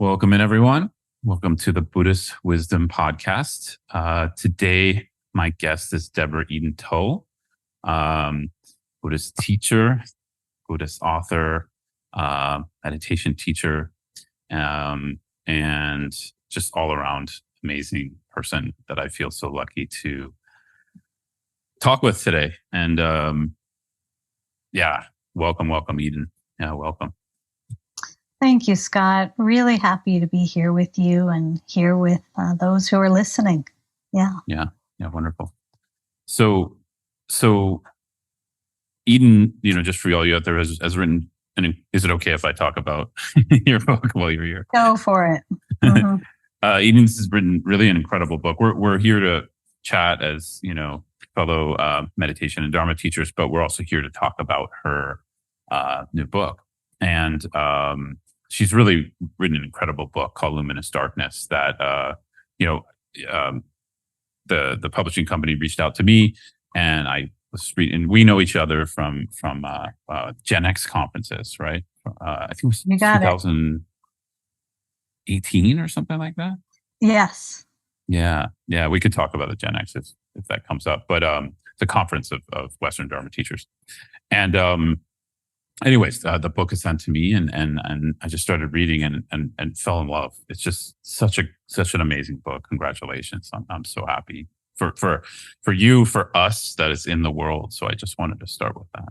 Welcome in, everyone. Welcome to the Buddhist Wisdom Podcast. Today, my guest is Deborah Eden Tull, Buddhist teacher, Buddhist author, meditation teacher, and just all around amazing person that I feel so lucky to talk with today. And welcome, Eden. Yeah, welcome. Thank you, Scott. Really happy to be here with you and here with those who are listening. Yeah, wonderful. So Eden, just for all you out there, has written. And is it okay if I talk about your book while you're here? Go for it. Mm-hmm. Eden's has written really an incredible book. We're here to chat as fellow meditation and Dharma teachers, but we're also here to talk about her new book. And she's really written an incredible book called Luminous Darkness that, the publishing company reached out to me, and I was reading, and we know each other from Gen X conferences, right? I think it was 2018 or something like that. Yes. Yeah. We could talk about the Gen X if that comes up, but the conference of Western Dharma teachers. And anyways, the book is sent to me, and I just started reading and fell in love. It's just such an amazing book. Congratulations! I'm so happy for you, for us, that is in the world. So I just wanted to start with that.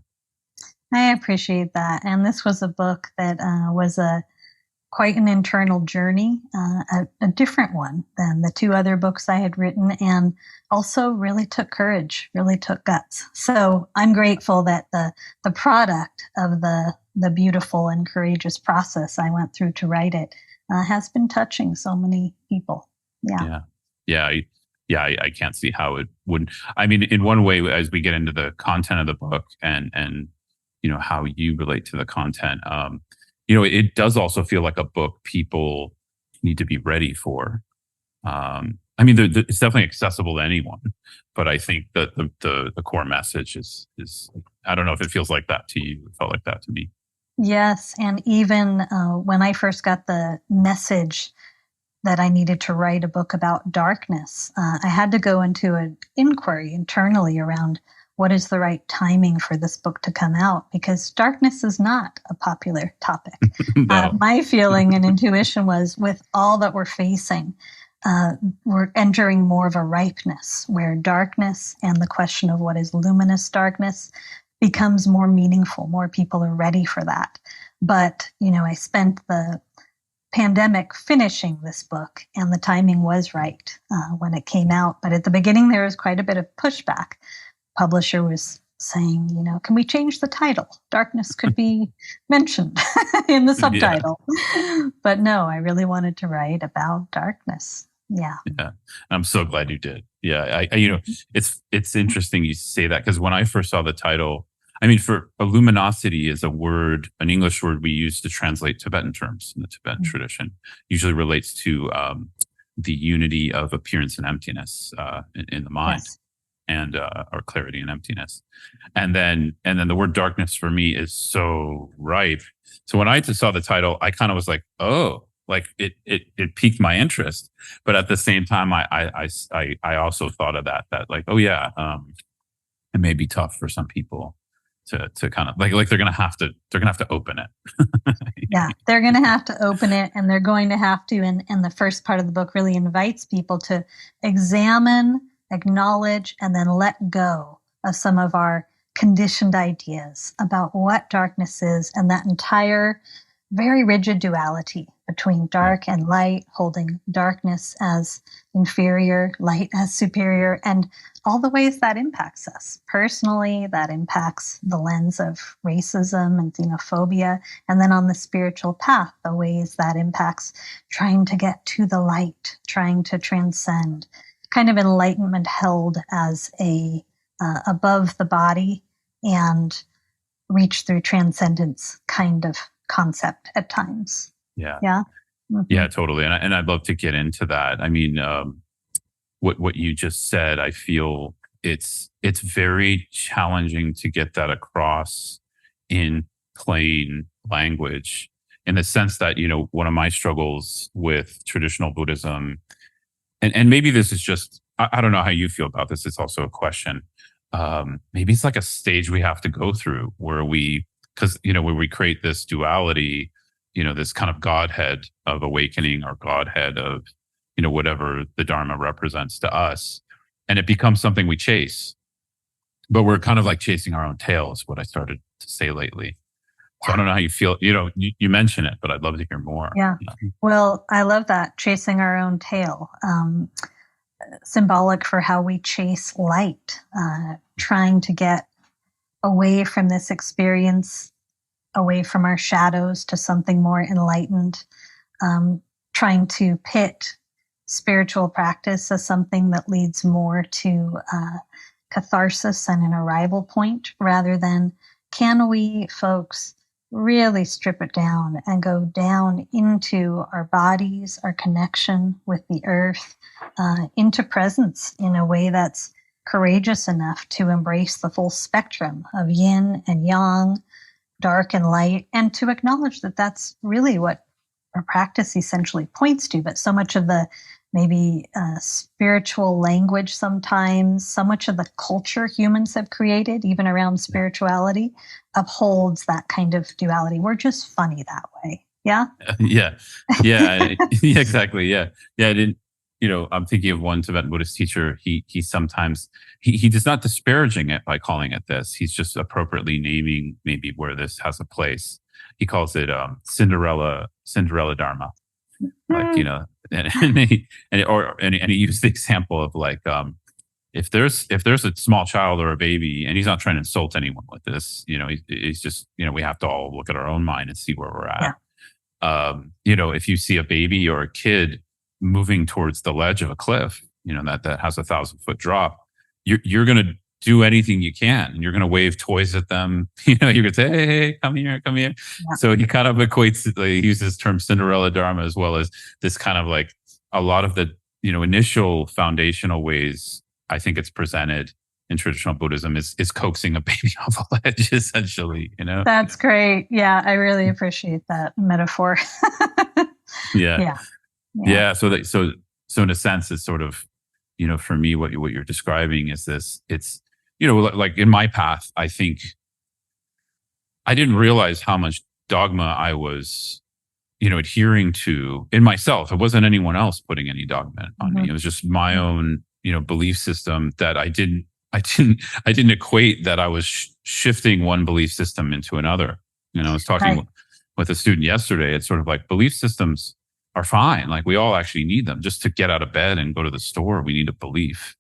I appreciate that, and this was a book that was quite an internal journey, a different one than the two other books I had written, and also really took courage, really took guts. So I'm grateful that the product of the beautiful and courageous process I went through to write it has been touching so many people. I can't see how it wouldn't. I mean, in one way, as we get into the content of the book and how you relate to the content, it does also feel like a book people need to be ready for. It's definitely accessible to anyone, but I think that the core message is I don't know if it feels like that to you. It felt like that to me. Yes, and even when I first got the message that I needed to write a book about darkness, I had to go into an inquiry internally around what is the right timing for this book to come out, because darkness is not a popular topic. No. My feeling and intuition was, with all that we're facing, we're entering more of a ripeness where darkness and the question of what is luminous darkness becomes more meaningful. More people are ready for that. But, I spent the pandemic finishing this book, and the timing was right when it came out. But at the beginning, there was quite a bit of pushback. Publisher was saying, can we change the title? Darkness could be mentioned in the subtitle. Yeah. But no, I really wanted to write about darkness. Yeah. I'm so glad you did. Yeah. It's interesting you say that, because when I first saw the title, for luminosity is a word, an English word we use to translate Tibetan terms in the Tibetan tradition, usually relates to the unity of appearance and emptiness in the mind. Yes. And or clarity and emptiness, and then the word darkness for me is so ripe. So when I just saw the title, I kind of was like, oh, like it piqued my interest. But at the same time, I also thought of that like, oh yeah, it may be tough for some people to kind of like they're gonna have to open it. Yeah, they're gonna have to open it, and they're going to have to. And the first part of the book really invites people to examine, acknowledge, and then let go of some of our conditioned ideas about what darkness is, and that entire very rigid duality between dark and light, holding darkness as inferior, light as superior, and all the ways that impacts us. Personally, that impacts the lens of racism and xenophobia, and then on the spiritual path, the ways that impacts trying to get to the light, trying to transcend, kind of enlightenment held as a above the body and reach through transcendence kind of concept at times. Yeah. Mm-hmm. Yeah, totally. And I'd love to get into that. What you just said, I feel it's very challenging to get that across in plain language. in the sense that, one of my struggles with traditional Buddhism, and maybe this is just, I don't know how you feel about this. It's also a question. Maybe it's like a stage we have to go through where where we create this duality, this kind of Godhead of awakening or Godhead of, whatever the Dharma represents to us. And it becomes something we chase, but we're kind of like chasing our own tail is what I started to say lately. So I don't know how you feel, you mention it, but I'd love to hear more. Yeah. Well, I love that, chasing our own tail. Symbolic for how we chase light, trying to get away from this experience, away from our shadows to something more enlightened, trying to pit spiritual practice as something that leads more to catharsis and an arrival point, rather than, can we, folks, really strip it down and go down into our bodies, our connection with the earth, into presence in a way that's courageous enough to embrace the full spectrum of yin and yang, dark and light, and to acknowledge that that's really what our practice essentially points to. But so much of the maybe spiritual language, sometimes so much of the culture humans have created, even around spirituality, upholds that kind of duality. We're just funny that way. Yeah. Yeah. Yeah. Yeah, exactly. Yeah. Yeah. I didn't, I'm thinking of one Tibetan Buddhist teacher. He sometimes, he does not disparaging it by calling it this. He's just appropriately naming maybe where this has a place. He calls it Cinderella Dharma. Like, and he used the example of like, if there's a small child or a baby, and he's not trying to insult anyone with this, he's just, we have to all look at our own mind and see where we're at. Yeah. If you see a baby or a kid moving towards the ledge of a cliff, that has 1,000-foot drop, you're going to do anything you can, and you're going to wave toys at them. You're going to say, hey, come here. Yeah. So he kind of equates, he uses the term Cinderella Dharma as well as this kind of like a lot of the, initial foundational ways I think it's presented in traditional Buddhism is coaxing a baby off a ledge, essentially, That's great. Yeah. I really appreciate that metaphor. Yeah. Yeah. So in a sense, it's sort of, for me, what you're describing is this, it's, like in my path, I think I didn't realize how much dogma I was, adhering to in myself. It wasn't anyone else putting any dogma on me. It was just my own, belief system that I didn't equate that I was shifting one belief system into another. I was talking with a student yesterday. It's sort of like belief systems are fine. Like we all actually need them just to get out of bed and go to the store. We need a belief.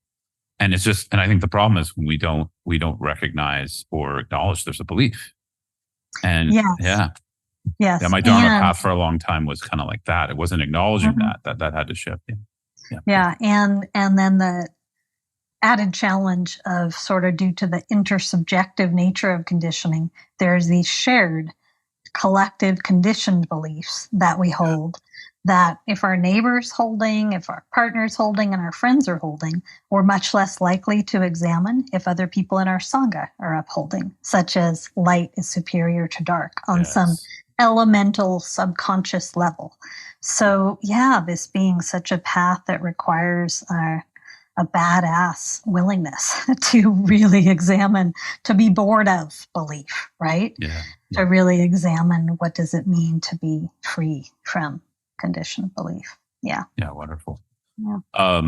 And it's just, and I think the problem is when we don't recognize or acknowledge there's a belief. And yes. My Dharma path for a long time was kind of like that. It wasn't acknowledging that had to shift. Yeah. And then the added challenge of sort of due to the intersubjective nature of conditioning, there's these shared collective conditioned beliefs that we hold, that if our neighbor's holding, if our partner's holding, and our friends are holding, we're much less likely to examine if other people in our Sangha are upholding, such as light is superior to dark on some elemental subconscious level. So this being such a path that requires a badass willingness to really examine, to be bored of belief, right? Yeah. To really examine what does it mean to be free from conditioned belief. Yeah. Yeah. Wonderful. Yeah.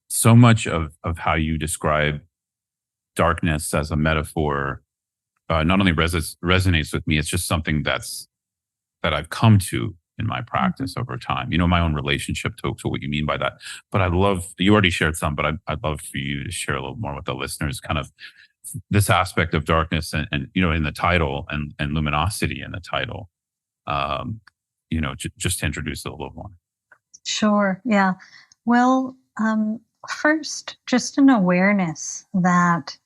So much of how you describe darkness as a metaphor not only resonates with me, it's just something that I've come to in my practice over time, my own relationship to what you mean by that. But I'd love, you already shared some, but I'd love for you to share a little more with the listeners, kind of this aspect of darkness and in the title and luminosity in the title, just to introduce it a little more. Sure. Yeah. Well, first, just an awareness that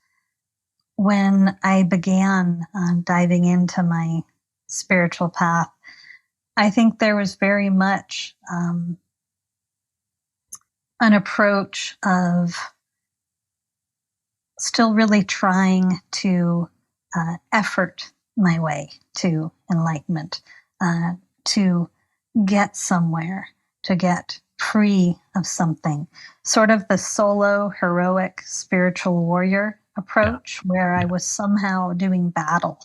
when I began diving into my spiritual path, I think there was very much an approach of still really trying to effort my way to enlightenment. to get somewhere, to get free of something. Sort of the solo, heroic, spiritual warrior Yeah. approach, where I Yeah. was somehow doing battle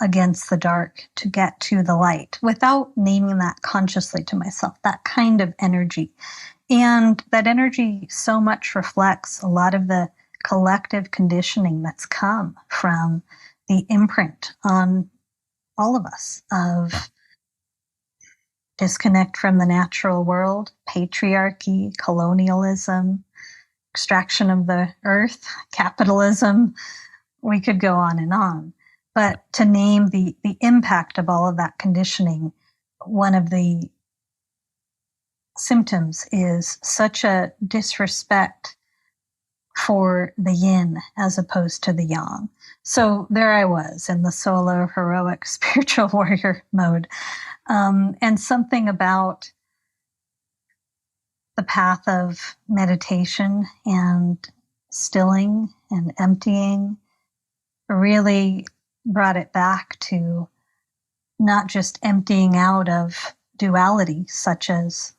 against the dark to get to the light without naming that consciously to myself, that kind of energy. And that energy so much reflects a lot of the collective conditioning that's come from the imprint on all of us Yeah. of disconnect from the natural world, patriarchy, colonialism, extraction of the earth, capitalism. We could go on and on. But to name the impact of all of that conditioning, one of the symptoms is such a disrespect for the yin as opposed to the yang. So there I was in the solo, heroic, spiritual warrior mode. And something about the path of meditation and stilling and emptying really brought it back to not just emptying out of duality, such as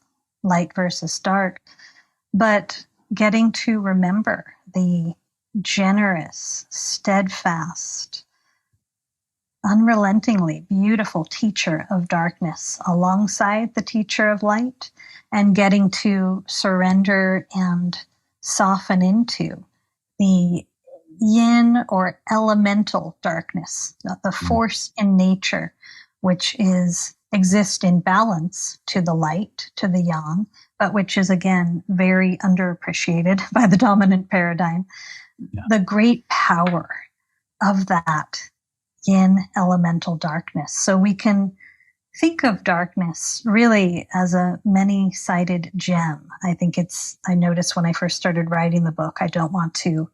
light versus dark, but getting to remember the generous, steadfast, unrelentingly beautiful teacher of darkness alongside the teacher of light, and getting to surrender and soften into the yin or elemental darkness, the force in nature, which is exist in balance to the light, to the yang, but which is again very underappreciated by the dominant paradigm. Yeah. The great power of that yin elemental darkness. So we can think of darkness really as a many-sided gem. I noticed when I first started writing the book, I don't want to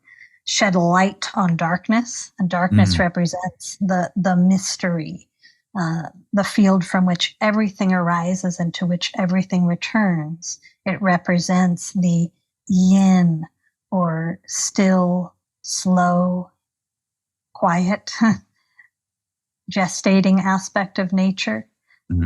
shed light on darkness, and darkness represents the mystery, the field from which everything arises and to which everything returns. It represents the yin, or still, slow, quiet, gestating aspect of nature,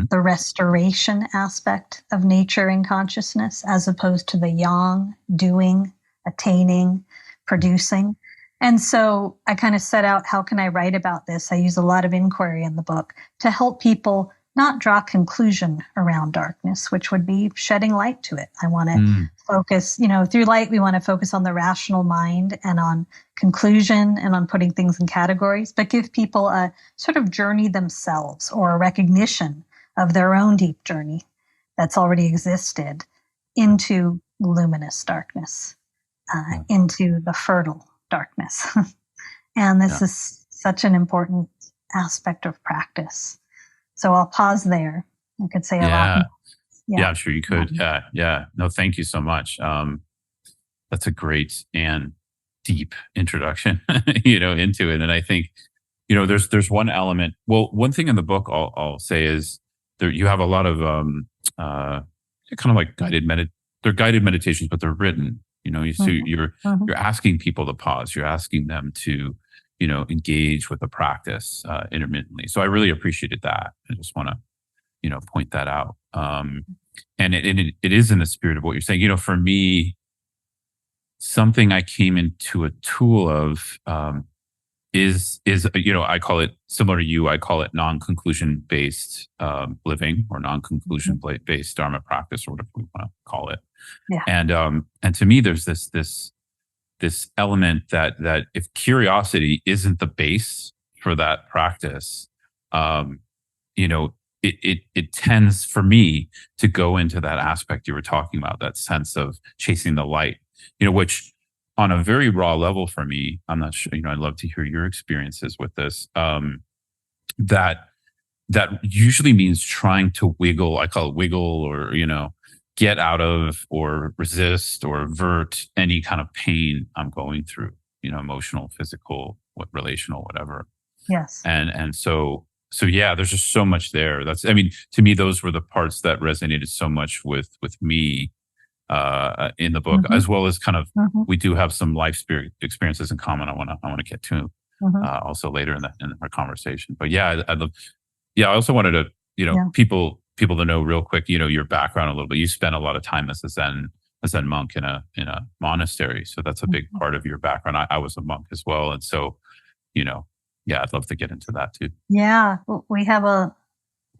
the restoration aspect of nature and consciousness, as opposed to the yang, doing, attaining, producing. And so I kind of set out, how can I write about this? I use a lot of inquiry in the book to help people not draw conclusion around darkness, which would be shedding light to it. I want to focus, through light, we want to focus on the rational mind and on conclusion and on putting things in categories, but give people a sort of journey themselves, or a recognition of their own deep journey that's already existed into luminous darkness, into the fertile darkness. And this is such an important aspect of practice. So I'll pause there. I could say a lot more. Yeah, I'm sure you could. Yeah. No, thank you so much. That's a great and deep introduction, into it. And I think, there's one element. Well, one thing in the book I'll say is there you have a lot of kind of like they're guided meditations, but they're written. You're asking people to pause. You're asking them to, engage with the practice intermittently. So I really appreciated that. I just want to, point that out. And it is in the spirit of what you're saying. For me, something I came into a tool of is I call it, similar to you, I call it non-conclusion based living, or non-conclusion based Dharma practice, or whatever we want to call it. Yeah. And to me, there's this element that if curiosity isn't the base for that practice, it tends for me to go into that aspect you were talking about, that sense of chasing the light, which on a very raw level for me, I'm not sure, I'd love to hear your experiences with this. That usually means trying to wiggle, I call it wiggle, or, get out of, or resist, or avert any kind of pain I'm going through, emotional, physical, relational, whatever. Yes. And so yeah, there's just so much there. To me, those were the parts that resonated so much with me in the book, as well as kind of, we do have some life experiences in common. I want to get to also later in our conversation. But yeah, I love, Yeah, I also wanted to, Yeah. people to know real quick, your background a little bit. You spent a lot of time as a Zen monk in a monastery, so that's a big part of your background. I was a monk as well, and so you know, yeah, I'd love to get into that too. Yeah, we have a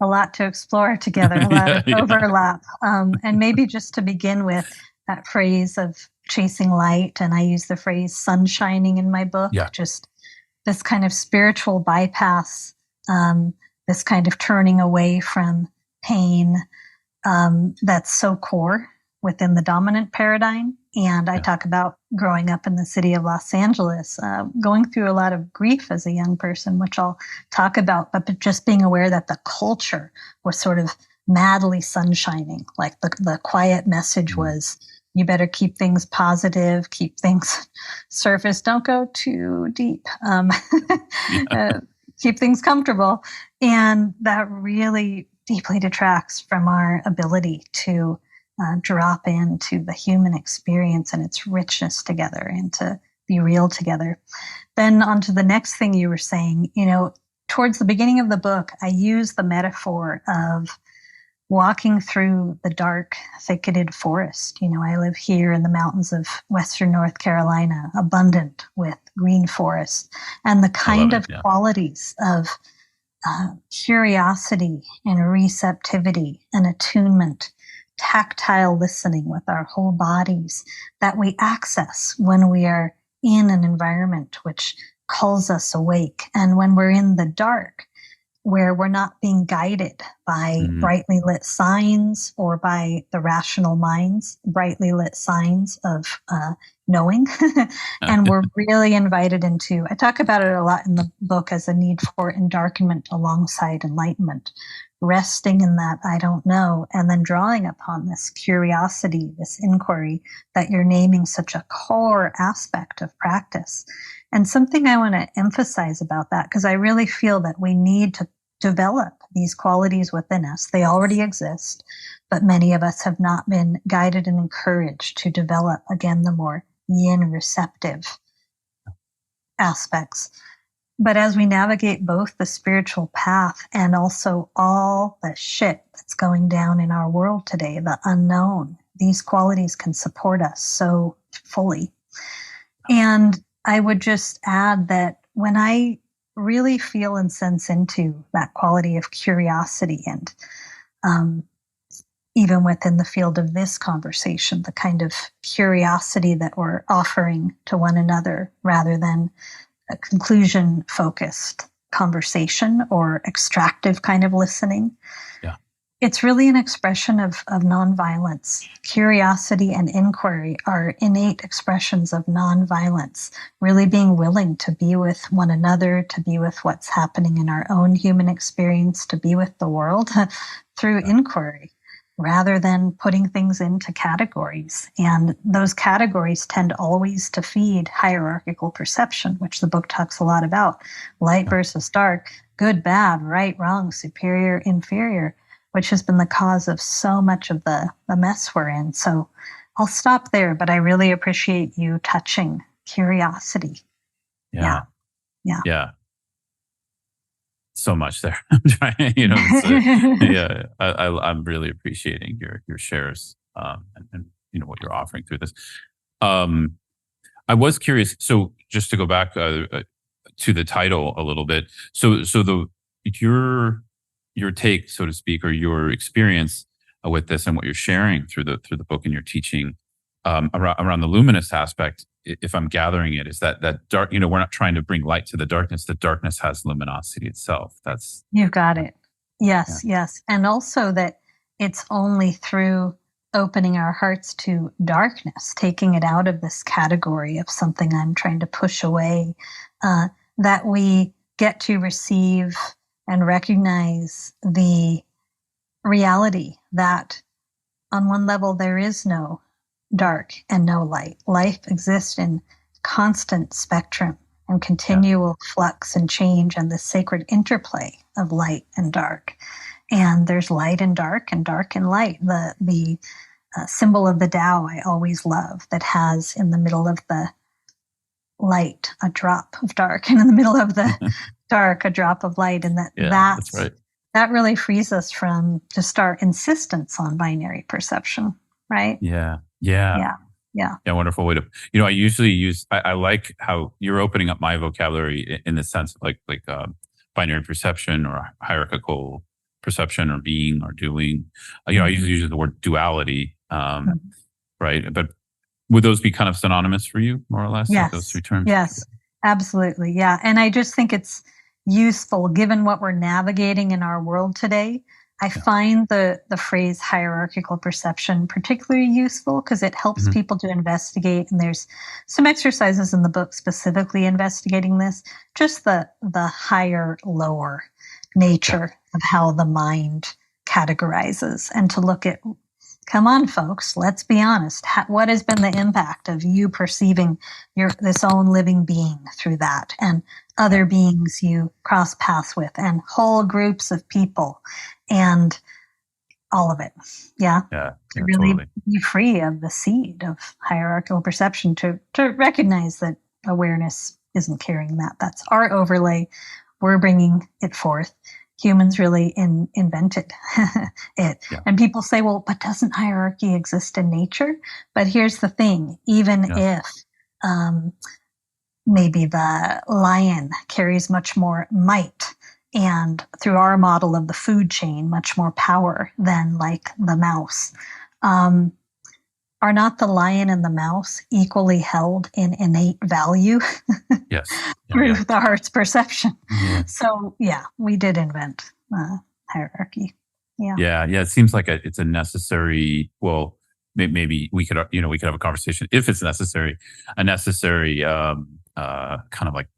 lot to explore together, a lot Yeah, of yeah, overlap. And maybe just to begin with, that phrase of chasing light, and I use the phrase sun shining in my book, yeah, just this kind of spiritual bypass, um, this kind of turning away from pain, that's so core within the dominant paradigm. And I yeah. talk about growing up in the city of Los Angeles, going through a lot of grief as a young person, which I'll talk about, but just being aware that the culture was sort of madly sunshining. Like the quiet message Mm. was, you better keep things positive, keep things surface, don't go too deep, Yeah, uh, keep things comfortable. And that really deeply detracts from our ability to drop into the human experience and its richness together and to be real together. Then, on to the next thing you were saying, towards the beginning of the book, I use the metaphor of walking through the dark, thicketed forest. I live here in the mountains of Western North Carolina, abundant with green forests, and the I love kind it. of Yeah, qualities of curiosity and receptivity and attunement, tactile listening with our whole bodies that we access when we are in an environment which calls us awake. And when we're in the dark, where we're not being guided by hmm. brightly lit signs or by the rational mind's brightly lit signs of knowing. And we're really invited into, I talk about it a lot in the book as a need for endarkenment alongside enlightenment, resting in that I don't know, and then drawing upon this curiosity, this inquiry that you're naming such a core aspect of practice. And something I want to emphasize about that, because I really feel that we need to develop these qualities within us. They already exist, but many of us have not been guided and encouraged to develop, again, the more yin receptive aspects. But as we navigate both the spiritual path and also all the shit that's going down in our world today, the unknown, these qualities can support us so fully. And I would just add that when I really feel and sense into that quality of curiosity and um, even within the field of this conversation, the kind of curiosity that we're offering to one another rather than a conclusion focused conversation or extractive kind of listening. Yeah, It's really an expression of nonviolence. Curiosity and inquiry are innate expressions of nonviolence, really being willing to be with one another, to be with what's happening in our own human experience, to be with the world through yeah, inquiry rather than putting things into categories. And those categories tend always to feed hierarchical perception, which the book talks a lot about: light yeah. versus dark, good, bad, right, wrong, superior, inferior, which has been the cause of so much of the mess we're in. So I'll stop there, but I really appreciate you touching curiosity. Yeah, Yeah. yeah. Yeah. So much there. I'm trying, yeah, I'm really appreciating your shares, and what you're offering through this. Um, I was curious. So just to go back to the title a little bit. So your take, so to speak, or your experience with this and what you're sharing through the book and your teaching around the luminous aspect. If I'm gathering it, is that dark? We're not trying to bring light to the darkness. The darkness has luminosity itself. That's You got it. yeah, Yes, yes. And also that it's only through opening our hearts to darkness, taking it out of this category of something I'm trying to push away, uh, that we get to receive and recognize the reality that on one level there is no dark and no light. Life exists in constant spectrum and yeah, continual flux and change and the sacred interplay of light and dark. And there's light and dark and light. The symbol of the Tao I always love, that has in the middle of the light a drop of dark, and in the middle of the dark a drop of light, and that yeah. That's that's right. that really frees us from just our insistence on binary perception, right? Yeah. Yeah. Yeah. Yeah. Yeah, wonderful way to. I usually use. I like how you're opening up my vocabulary in the sense of binary perception or hierarchical perception or being or doing. I usually use the word duality, Mhm. right? But would those be kind of synonymous for you, more or less, like those Yes. three terms? Yes. Absolutely. Yeah. And I just think it's useful given what we're navigating in our world today. I Yeah. find the phrase hierarchical perception particularly useful because it helps Hmm. people to investigate. And there's some exercises in the book specifically investigating this, just the higher, lower Yeah. nature of how the mind categorizes, and to look at, come on, folks, let's be honest. What has been the impact of you perceiving this own living being through that, and Yeah. other beings you cross paths with, and whole groups of people, and all of it? Yeah. Yeah. To Yeah. really Totally. be free of the seed of hierarchical perception, to recognize that awareness isn't carrying that. That's our overlay. We're bringing it forth. Humans really invented it. Yeah. And people say, well, but doesn't hierarchy exist in nature? But here's the thing, even Yeah. if um, maybe the lion carries much more might, and through our model of the food chain, much more power than like the mouse. Um, are not the lion and the mouse equally held in innate value Yes. Yeah. through Yeah. the heart's perception? Yeah. So, yeah, we did invent hierarchy. Yeah. Yeah, yeah. It seems like it's a necessary. Well, maybe we could, we could have a conversation if it's necessary. A necessary, kind of like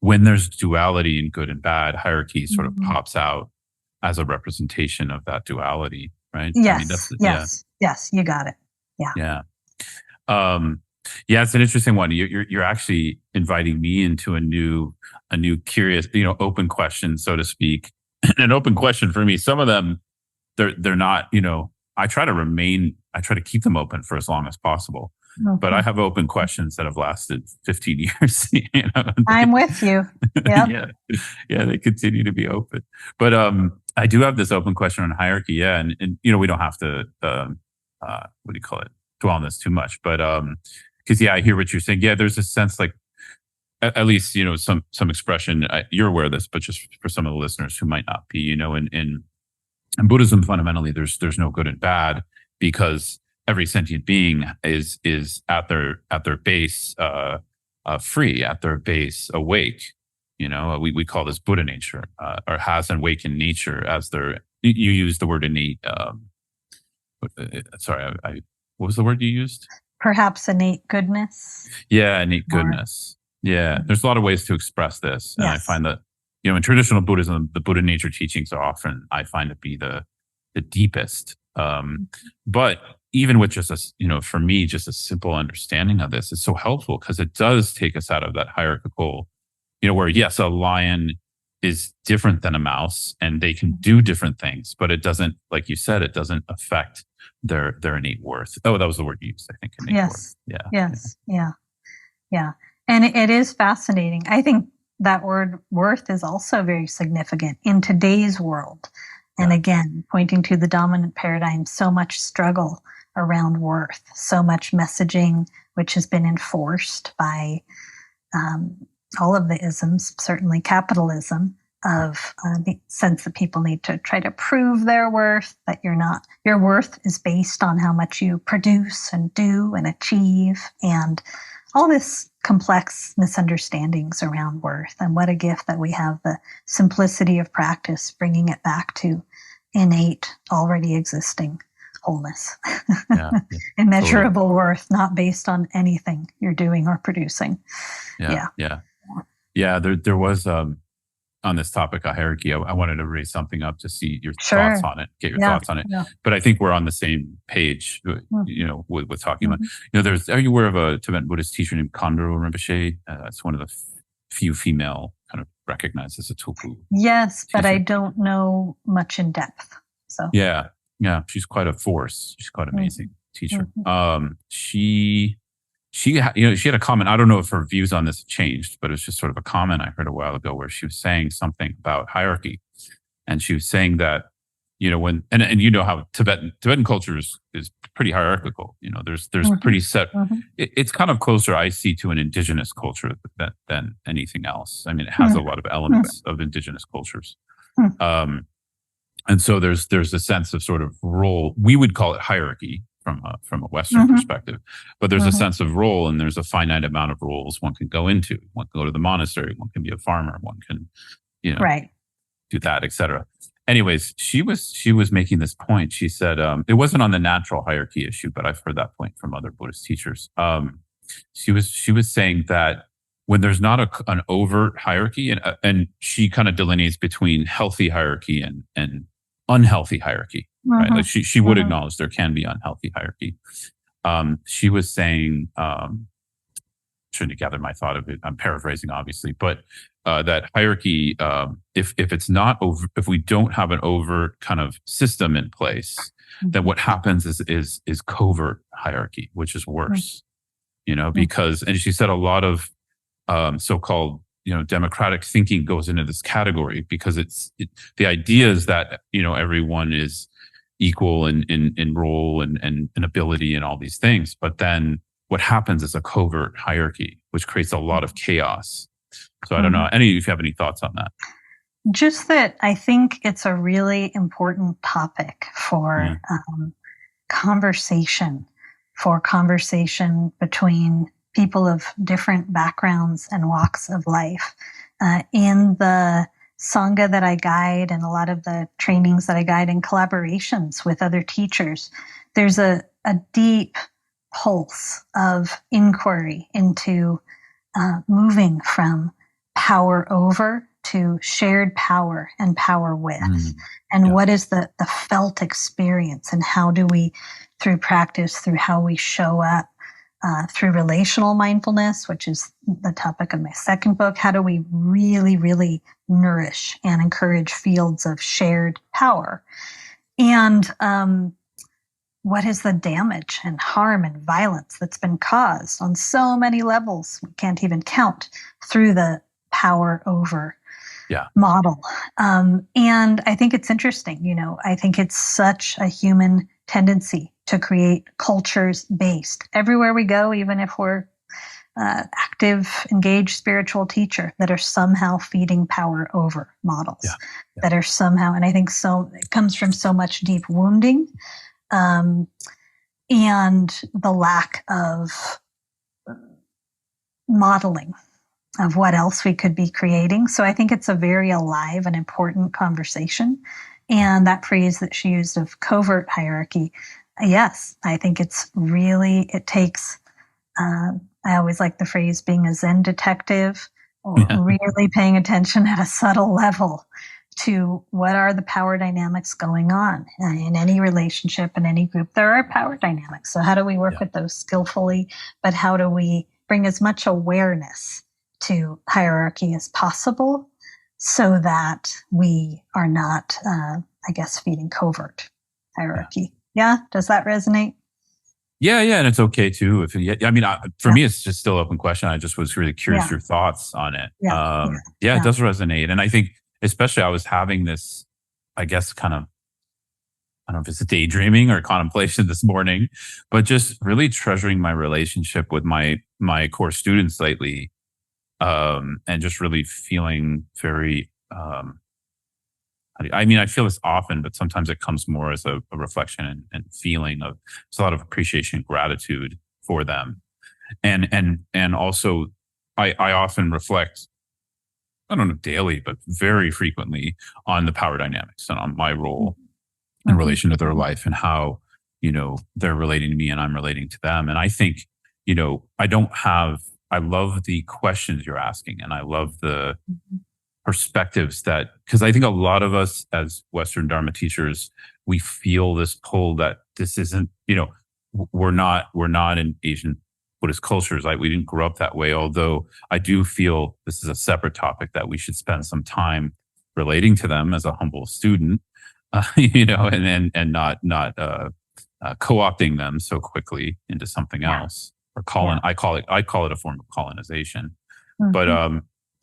when there's duality in good and bad, hierarchy sort of Mhm. pops out as a representation of that duality, right? I mean, Yes, that's yeah, yes, yes, you got it. Yeah. yeah, um, yeah. It's an interesting one. You're actually inviting me into a new curious, open question, so to speak. An open question for me. Some of them they're not, I try to keep them open for as long as possible, but I Mhm. have open questions that have lasted 15 years. I'm with you. Yep. Yeah, yeah, they continue to be open. But I do have this open question on hierarchy. Yeah, and we don't have to what do you call it, dwell on this too much, but because yeah, I hear what you're saying. Yeah, there's a sense like at least some expression. You're aware of this, but just for some of the listeners who might not be, in Buddhism, fundamentally, there's no good and bad because every sentient being is at their base free, at their base awake. We call this Buddha nature, or has an awakened nature as their. You use the word innate. Sorry, what was the word you used? Perhaps innate goodness. Yeah, innate Or, goodness. Yeah, mhm. there's a lot of ways to express this, and I Yes. find that in traditional Buddhism, the Buddha nature teachings are often I find to be the deepest. But even with just for me, just a simple understanding of this is so helpful because it does take us out of that hierarchical, where yes, a lion is different than a mouse and they can do different things, but it doesn't, like you said, it doesn't affect their innate worth. Oh, that was the word you used, I think, innate worth. Yes. Yeah. Yes. Yeah. Yeah. And it is fascinating. I think that word worth is also very significant in today's world. And Yeah. again, pointing to the dominant paradigm, so much struggle around worth, so much messaging, which has been enforced by um, all of the isms, certainly capitalism, of the sense that people need to try to prove their worth, that your worth is based on how much you produce and do and achieve, and all this complex misunderstandings around worth. And what a gift that we have the simplicity of practice, bringing it back to innate, already existing wholeness. Yeah. Yeah. Totally. Immeasurable worth, not based on anything you're doing or producing. Yeah. Yeah. Yeah. Yeah. There was on this topic of hierarchy, I wanted to raise something up to see your thoughts Sure. on it, get your Yeah. thoughts on it. Yeah. But I think we're on the same page, with talking about, Mhm. are you aware of a Tibetan Buddhist teacher named Kondro Rinpoche? It's one of the few female kind of recognized as a tulku Yes, but I teacher. don't know much in depth. So. Yeah. Yeah. She's quite a force. She's quite Mhm. amazing teacher. Mhm. She had a comment. I don't know if her views on this have changed, but it's just sort of a comment I heard a while ago where she was saying something about hierarchy. And she was saying that, when, and you know how Tibetan culture is pretty hierarchical. There's pretty set. It's kind of closer, I see, to an indigenous culture than anything else. I mean, it has a lot of elements of indigenous cultures. And so there's a sense of sort of role. We would call it hierarchy from a Western perspective, but there's a sense of role, and there's a finite amount of roles one can go into. One can go to the monastery, one can be a farmer, one can, Right. do that, etc. Anyways, she was making this point. She said it wasn't on the natural hierarchy issue, but I've heard that point from other Buddhist teachers. She was saying that when there's not an overt hierarchy, and she kind of delineates between healthy hierarchy and unhealthy hierarchy, right? Like she would acknowledge there can be unhealthy hierarchy. She was saying, trying to gather my thought of it, I'm paraphrasing obviously, but that hierarchy, if it's not over, if we don't have an overt kind of system in place, then what happens is covert hierarchy, which is worse, because, and she said a lot of so-called democratic thinking goes into this category, because the idea is that everyone is equal in role and ability and all these things, but then what happens is a covert hierarchy, which creates a lot of chaos. So I don't know, if you have any thoughts on that. Just that I think it's a really important topic for conversation between people of different backgrounds and walks of life. In the Sangha that I guide and a lot of the trainings that I guide in collaborations with other teachers, there's a deep pulse of inquiry into moving from power over to shared power and power with. And what is the felt experience, and how do we, through practice, through how we show up, through relational mindfulness, which is the topic of my second book, how do we really, really nourish and encourage fields of shared power? And what is the damage and harm and violence that's been caused on so many levels we can't even count through the power over model? And I think it's interesting, I think it's such a human tendency to create cultures based everywhere we go, even if we're active, engaged spiritual teacher, that are somehow feeding power over models that are somehow, and I think so it comes from so much deep wounding, and the lack of modeling of what else we could be creating. So I think it's a very alive and important conversation. And that phrase that she used of covert hierarchy, yes, I think it takes, I always like the phrase being a Zen detective, or really paying attention at a subtle level to what are the power dynamics going on in any relationship, in any group. There are power dynamics. So how do we work with those skillfully, but how do we bring as much awareness to hierarchy as possible, so that we are not, feeding covert hierarchy. Yeah. Does that resonate? Yeah. And it's okay too. For me, it's just still open question. I just was really curious your thoughts on it. It does resonate. And I think, especially, I was having this, I guess, kind of, I don't know if it's daydreaming or contemplation this morning, but just really treasuring my relationship with my core students lately. And just really feeling very, I feel this often, but sometimes it comes more as a reflection and feeling of, there's a lot of appreciation and gratitude for them. And also I often reflect, I don't know, daily, but very frequently, on the power dynamics and on my role in relation to their life, and how, they're relating to me and I'm relating to them. And I think, I love the questions you're asking, and I love the perspectives because I think a lot of us as Western Dharma teachers, we feel this pull that this isn't, we're not in Asian Buddhist cultures. We didn't grow up that way. Although I do feel this is a separate topic that we should spend some time relating to them as a humble student, and not co-opting them so quickly into something else. Or I call it a form of colonization. But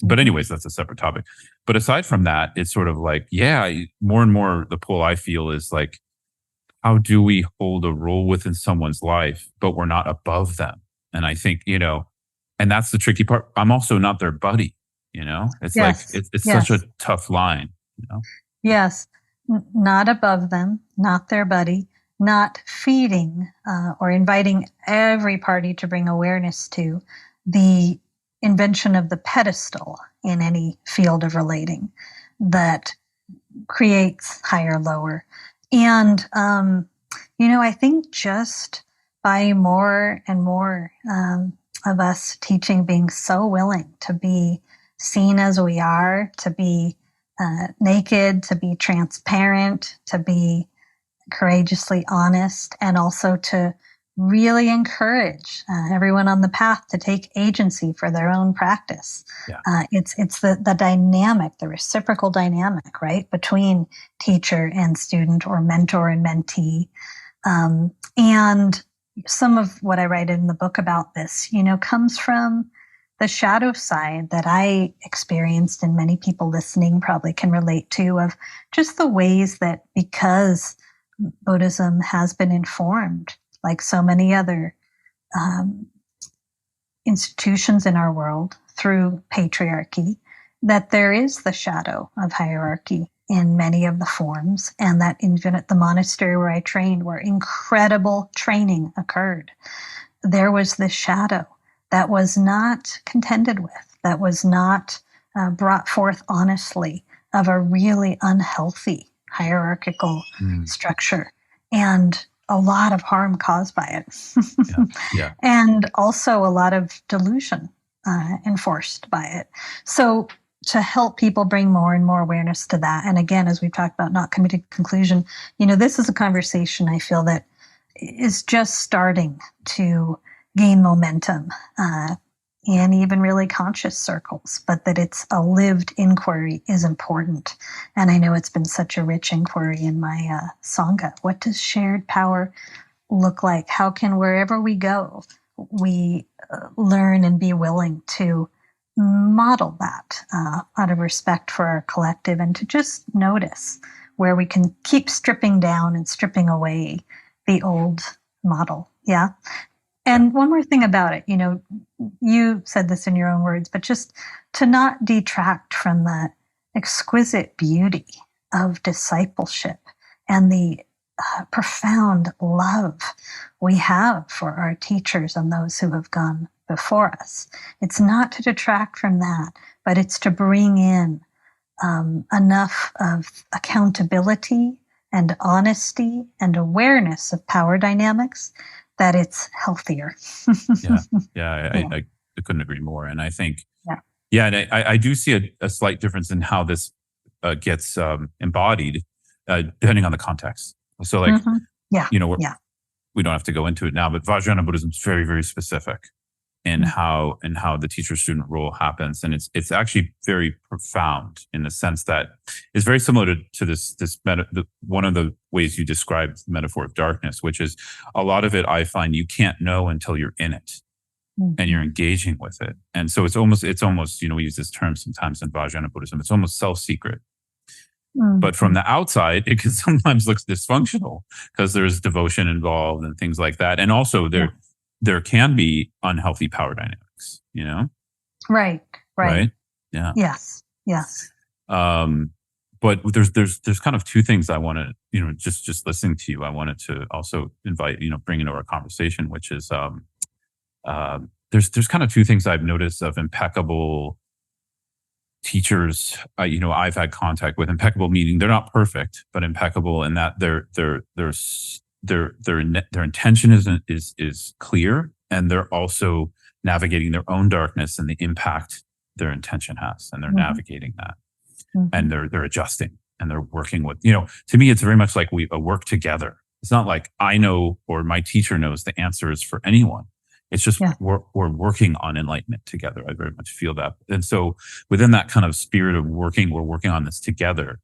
But anyways, that's a separate topic. But aside from that, it's sort of like, yeah, more and more the pull I feel is like, how do we hold a role within someone's life, but we're not above them? And I think, and that's the tricky part. I'm also not their buddy, it's like, Yes. it's such a Yes. tough line. Yes. Not above them, not their buddy, not feeding or inviting every party to bring awareness to the invention of the pedestal in any field of relating that creates higher, lower. And, I think just by more and more of us teaching, being so willing to be seen as we are, to be naked, to be transparent, to be courageously honest, and also to really encourage everyone on the path to take agency for their own practice. Yeah. It's the dynamic, the reciprocal dynamic, right, between teacher and student or mentor and mentee. And some of what I write in the book about this, comes from the shadow side that I experienced, and many people listening probably can relate to, of just the ways that, because Buddhism has been informed, like so many other institutions in our world, through patriarchy, that there is the shadow of hierarchy in many of the forms, and that even at the monastery where I trained, where incredible training occurred, there was this shadow that was not contended with, that was not brought forth honestly, of a really unhealthy hierarchical structure, and a lot of harm caused by it. Yeah. And also a lot of delusion enforced by it. So to help people bring more and more awareness to that, and again, as we've talked about, not coming to conclusion, this is a conversation I feel that is just starting to gain momentum in even really conscious circles, but that it's a lived inquiry is important. And I know it's been such a rich inquiry in my Sangha. What does shared power look like? How can, wherever we go, we learn and be willing to model that out of respect for our collective, and to just notice where we can keep stripping down and stripping away the old model. Yeah. And one more thing about it, you said this in your own words, but just to not detract from the exquisite beauty of discipleship and the profound love we have for our teachers and those who have gone before us. It's not to detract from that, but it's to bring in enough of accountability and honesty and awareness of power dynamics that it's healthier. I couldn't agree more. And I think, and I do see a slight difference in how this gets embodied, depending on the context. So like, we don't have to go into it now, but Vajrayana Buddhism is very, very specific in how the teacher-student role happens. And it's actually very profound in the sense that it's very similar to this one of the ways you described the metaphor of darkness, which is a lot of it I find you can't know until you're in it and you're engaging with it. And so it's almost, we use this term sometimes in Vajrayana Buddhism, it's almost self-secret. But from the outside, it can sometimes look dysfunctional because there's devotion involved and things like that. And also there can be unhealthy power dynamics, Right. Yeah. Yes. But there's kind of two things I want to, just listening to you, I wanted to also invite, bring into our conversation, which is, there's kind of two things I've noticed of impeccable teachers. I've had contact with impeccable, meaning they're not perfect, but impeccable in that their intention is clear, and they're also navigating their own darkness and the impact their intention has, and they're navigating that, and they're adjusting, and they're working with, to me, it's very much like we work together. It's not like I know or my teacher knows the answers for anyone. It's just we're working on enlightenment together. I very much feel that. And so within that kind of spirit of we're working on this together.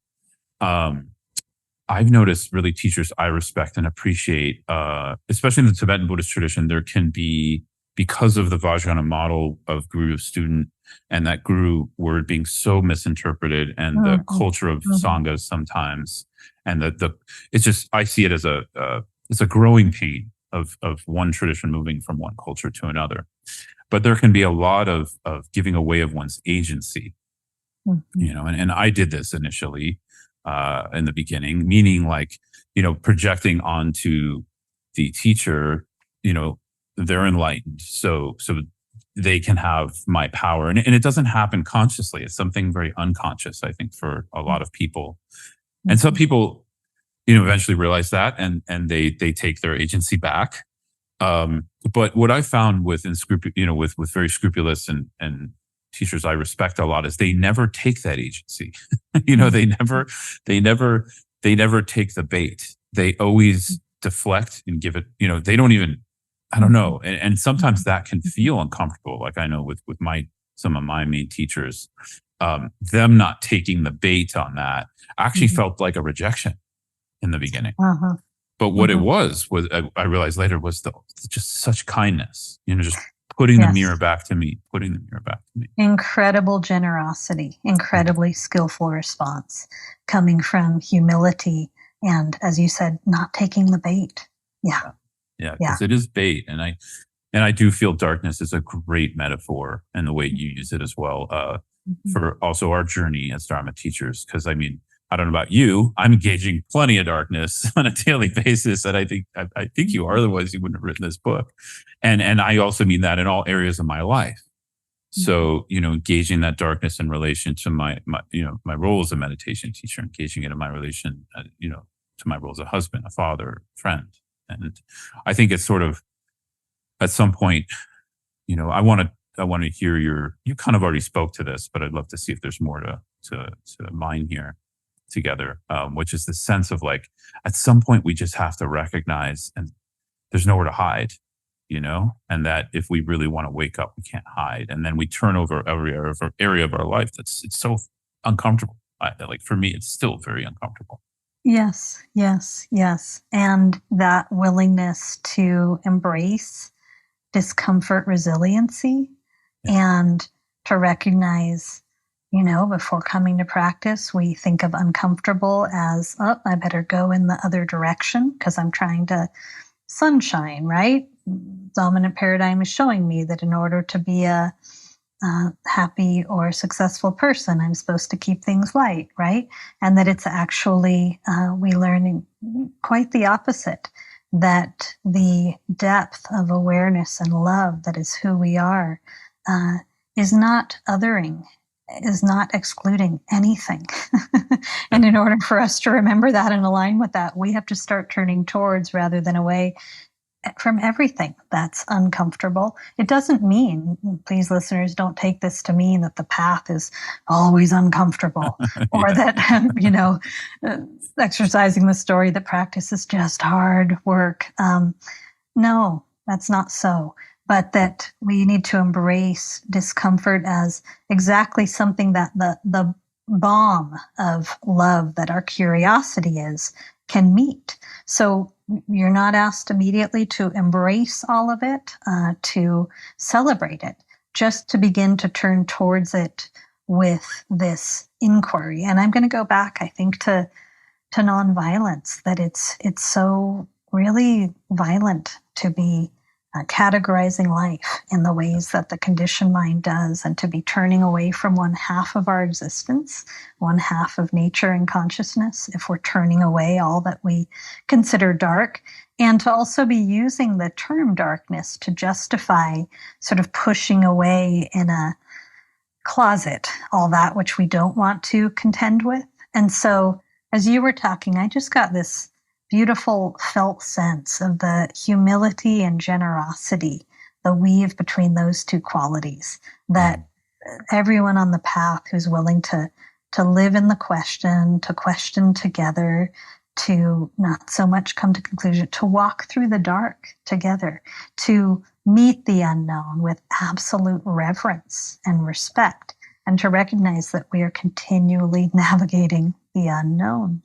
I've noticed really teachers I respect and appreciate, especially in the Tibetan Buddhist tradition, there can be because of the Vajrayana model of guru student, and that guru word being so misinterpreted, and the culture of sanghas sometimes, and the it's just, I see it as it's a growing pain of one tradition moving from one culture to another. But there can be a lot of giving away of one's agency, and I did this initially in the beginning, meaning like, projecting onto the teacher, they're enlightened, so they can have my power, and it doesn't happen consciously. It's something very unconscious, I think, for a lot of people. And some people, eventually realize that, and they take their agency back. But what I found with with very scrupulous and teachers I respect a lot is they never take that agency. They never take the bait. They always deflect and give it. They don't even. I don't know, and sometimes that can feel uncomfortable. Like I know with some of my main teachers, them not taking the bait on that actually felt like a rejection in the beginning. But what it was I realized later was just such kindness, just putting the mirror back to me, Incredible generosity, incredibly skillful response coming from humility. And as you said, not taking the bait. Yeah, because it is bait. And I do feel darkness is a great metaphor, and the way you use it as well, for also our journey as Dharma teachers. Because I mean, I don't know about you, I'm engaging plenty of darkness on a daily basis, and I think you are, otherwise you wouldn't have written this book. And I also mean that in all areas of my life. So engaging that darkness in relation to my role as a meditation teacher, engaging it in my relation, to my role as a husband, a father, friend. And I think it's sort of, at some point, I want to hear you kind of already spoke to this, but I'd love to see if there's more to mine here together, which is the sense of like, at some point we just have to recognize, and there's nowhere to hide, and that if we really want to wake up, we can't hide. And then we turn over every area of our life it's so uncomfortable. Like for me, it's still very uncomfortable. Yes. And that willingness to embrace discomfort resiliency, and to recognize, before coming to practice, we think of uncomfortable as, oh, I better go in the other direction because I'm trying to sunshine, right? Dominant paradigm is showing me that in order to be a happy or successful person, I'm supposed to keep things light, right? And that it's actually, we learn quite the opposite, that the depth of awareness and love that is who we are is not othering, is not excluding anything. And in order for us to remember that and align with that, we have to start turning towards rather than away from everything that's uncomfortable. It doesn't mean, please listeners, don't take this to mean that the path is always uncomfortable or that, exercising the story that practice is just hard work. No, that's not so. But that we need to embrace discomfort as exactly something that the balm of love that our curiosity is can meet. So you're not asked immediately to embrace all of it, to celebrate it, just to begin to turn towards it with this inquiry. And I'm going to go back, I think, to nonviolence, that it's so really violent to be categorizing life in the ways that the conditioned mind does, and to be turning away from one half of our existence, one half of nature and consciousness, if we're turning away all that we consider dark, and to also be using the term darkness to justify sort of pushing away in a closet all that which we don't want to contend with. And so as you were talking, I just got this beautiful felt sense of the humility and generosity, the weave between those two qualities, that everyone on the path who's willing to live in the question, to question together, to not so much come to conclusion, to walk through the dark together, to meet the unknown with absolute reverence and respect, and to recognize that we are continually navigating the unknown.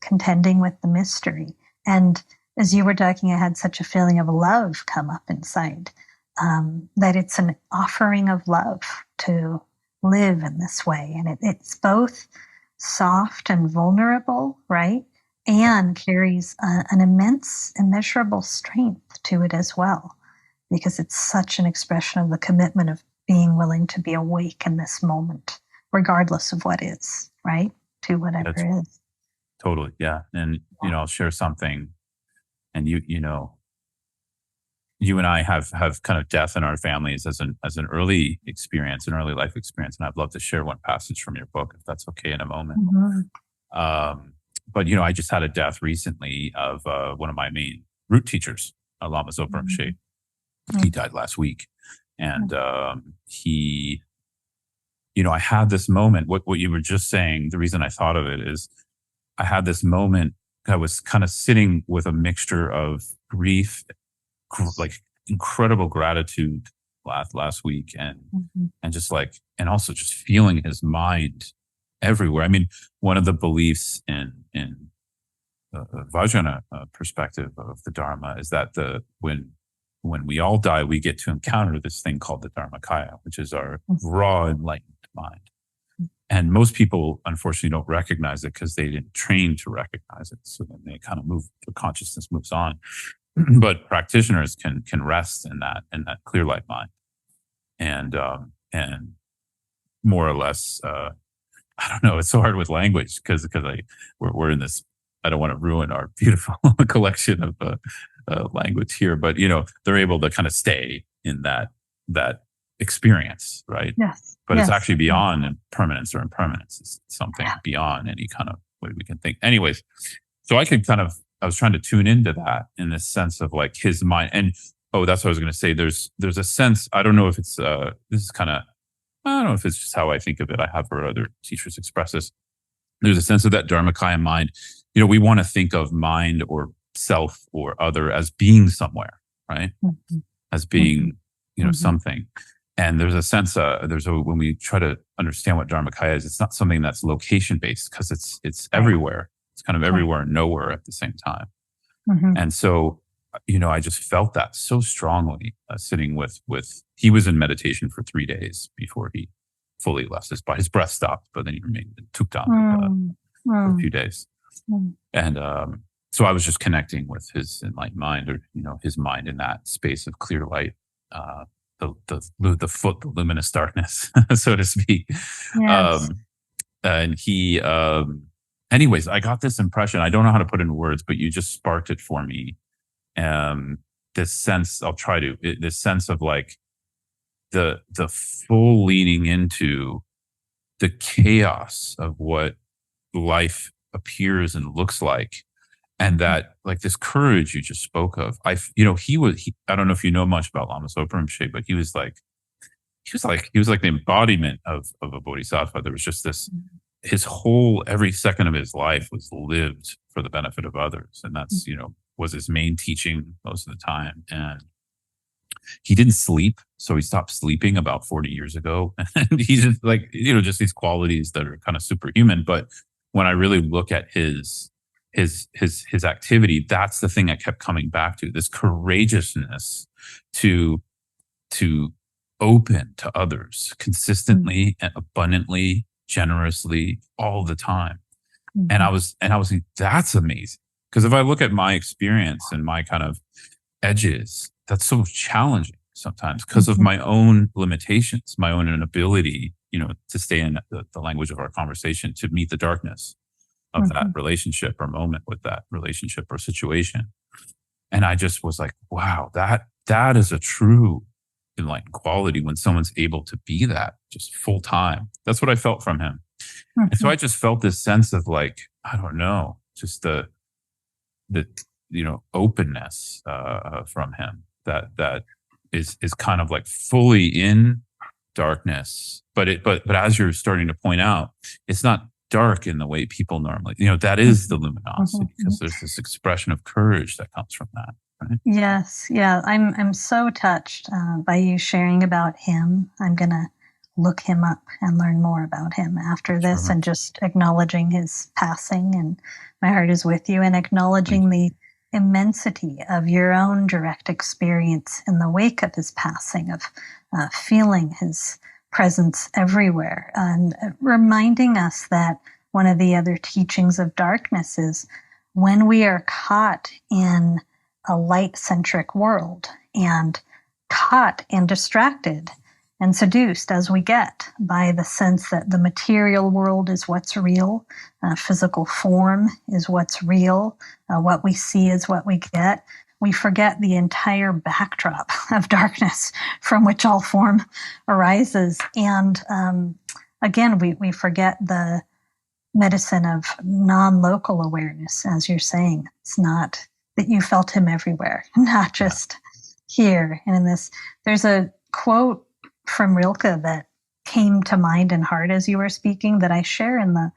Contending with the mystery. And as you were talking, I had such a feeling of love come up inside, that it's an offering of love to live in this way. And it's both soft and vulnerable, right? And carries an immense, immeasurable strength to it as well, because it's such an expression of the commitment of being willing to be awake in this moment, regardless of what is, right? To whatever That's is. totally, yeah. And, I'll share something, and you and I have kind of death in our families as an early experience, an early life experience. And I'd love to share one passage from your book, if that's okay, in a moment. Mm-hmm. But, I just had a death recently of one of my main root teachers, Lama Zopa Rinpoche. Mm-hmm. He died last week. And he, I had this moment, what you were just saying, the reason I thought of it is I had this moment. I was kind of sitting with a mixture of grief, like incredible gratitude last week, and just like, and also just feeling his mind everywhere. I mean, one of the beliefs in Vajrayana perspective of the Dharma is that when we all die, we get to encounter this thing called the Dharmakaya, which is our raw enlightened mind. And most people, unfortunately, don't recognize it because they didn't train to recognize it. So then they kind of their consciousness moves on. But practitioners can rest in that clear light mind, and more or less, I don't know. It's so hard with language because we're in this. I don't want to ruin our beautiful collection of language here, but they're able to kind of stay in that experience, right? Yes. But it's actually beyond impermanence or impermanence. It's something beyond any kind of way we can think. Anyways, so I was trying to tune into that in this sense of like his mind. And that's what I was going to say. There's a sense, I don't know if it's this is kind of, I don't know if it's just how I think of it. I have heard other teachers express this. There's a sense of that Dharmakaya mind. We want to think of mind or self or other as being somewhere, right? Mm-hmm. As being, something. And there's a sense, when we try to understand what Dharmakaya is, it's not something that's location based because it's everywhere. It's kind of everywhere and nowhere at the same time. Mm-hmm. And so, I just felt that so strongly sitting with, he was in meditation for 3 days before he fully left his body. His breath stopped, but then he remained in Tukdam for a few days. And so I was just connecting with his enlightened mind, or, his mind in that space of clear light, the luminous darkness, so to speak. Yes. And he, anyways, I got this impression. I don't know how to put it in words, but you just sparked it for me. This sense, this sense of like the full leaning into the chaos of what life appears and looks like. And that, like, this courage you just spoke of, I don't know if you know much about Lama Zopa Rinpoche, but he was like the embodiment of a bodhisattva. There was just this, every second of his life was lived for the benefit of others. And that's, was his main teaching most of the time. And he didn't sleep. So he stopped sleeping about 40 years ago. And he's just like, just these qualities that are kind of superhuman. But when I really look at his activity, that's the thing I kept coming back to, this courageousness to open to others consistently and abundantly, generously, all the time. Mm-hmm. And I was like, that's amazing. Because if I look at my experience and my kind of edges, that's so challenging sometimes because of my own limitations, my own inability, to stay in the language of our conversation, to meet the darkness of that relationship or moment with that relationship or situation. And I just was like, wow, that is a true enlightened quality when someone's able to be that just full time. That's what I felt from him. Mm-hmm. And so I just felt this sense of like, I don't know, just the openness from him that is kind of like fully in darkness, but as you're starting to point out, it's not dark in the way people normally, that is the luminosity, because there's this expression of courage that comes from that. Right? Yes. Yeah. I'm so touched by you sharing about him. I'm going to look him up and learn more about him after this, and just acknowledging his passing, and my heart is with you, and acknowledging the immensity of your own direct experience in the wake of his passing, of feeling his presence everywhere, and reminding us that one of the other teachings of darkness is when we are caught in a light-centric world and caught and distracted and seduced as we get by the sense that the material world is what's real, physical form is what's real, what we see is what we get. We forget the entire backdrop of darkness from which all form arises. And again, we forget the medicine of non-local awareness, as you're saying. It's not that you felt him everywhere, not just here. And in this, there's a quote from Rilke that came to mind and heart as you were speaking that I share in the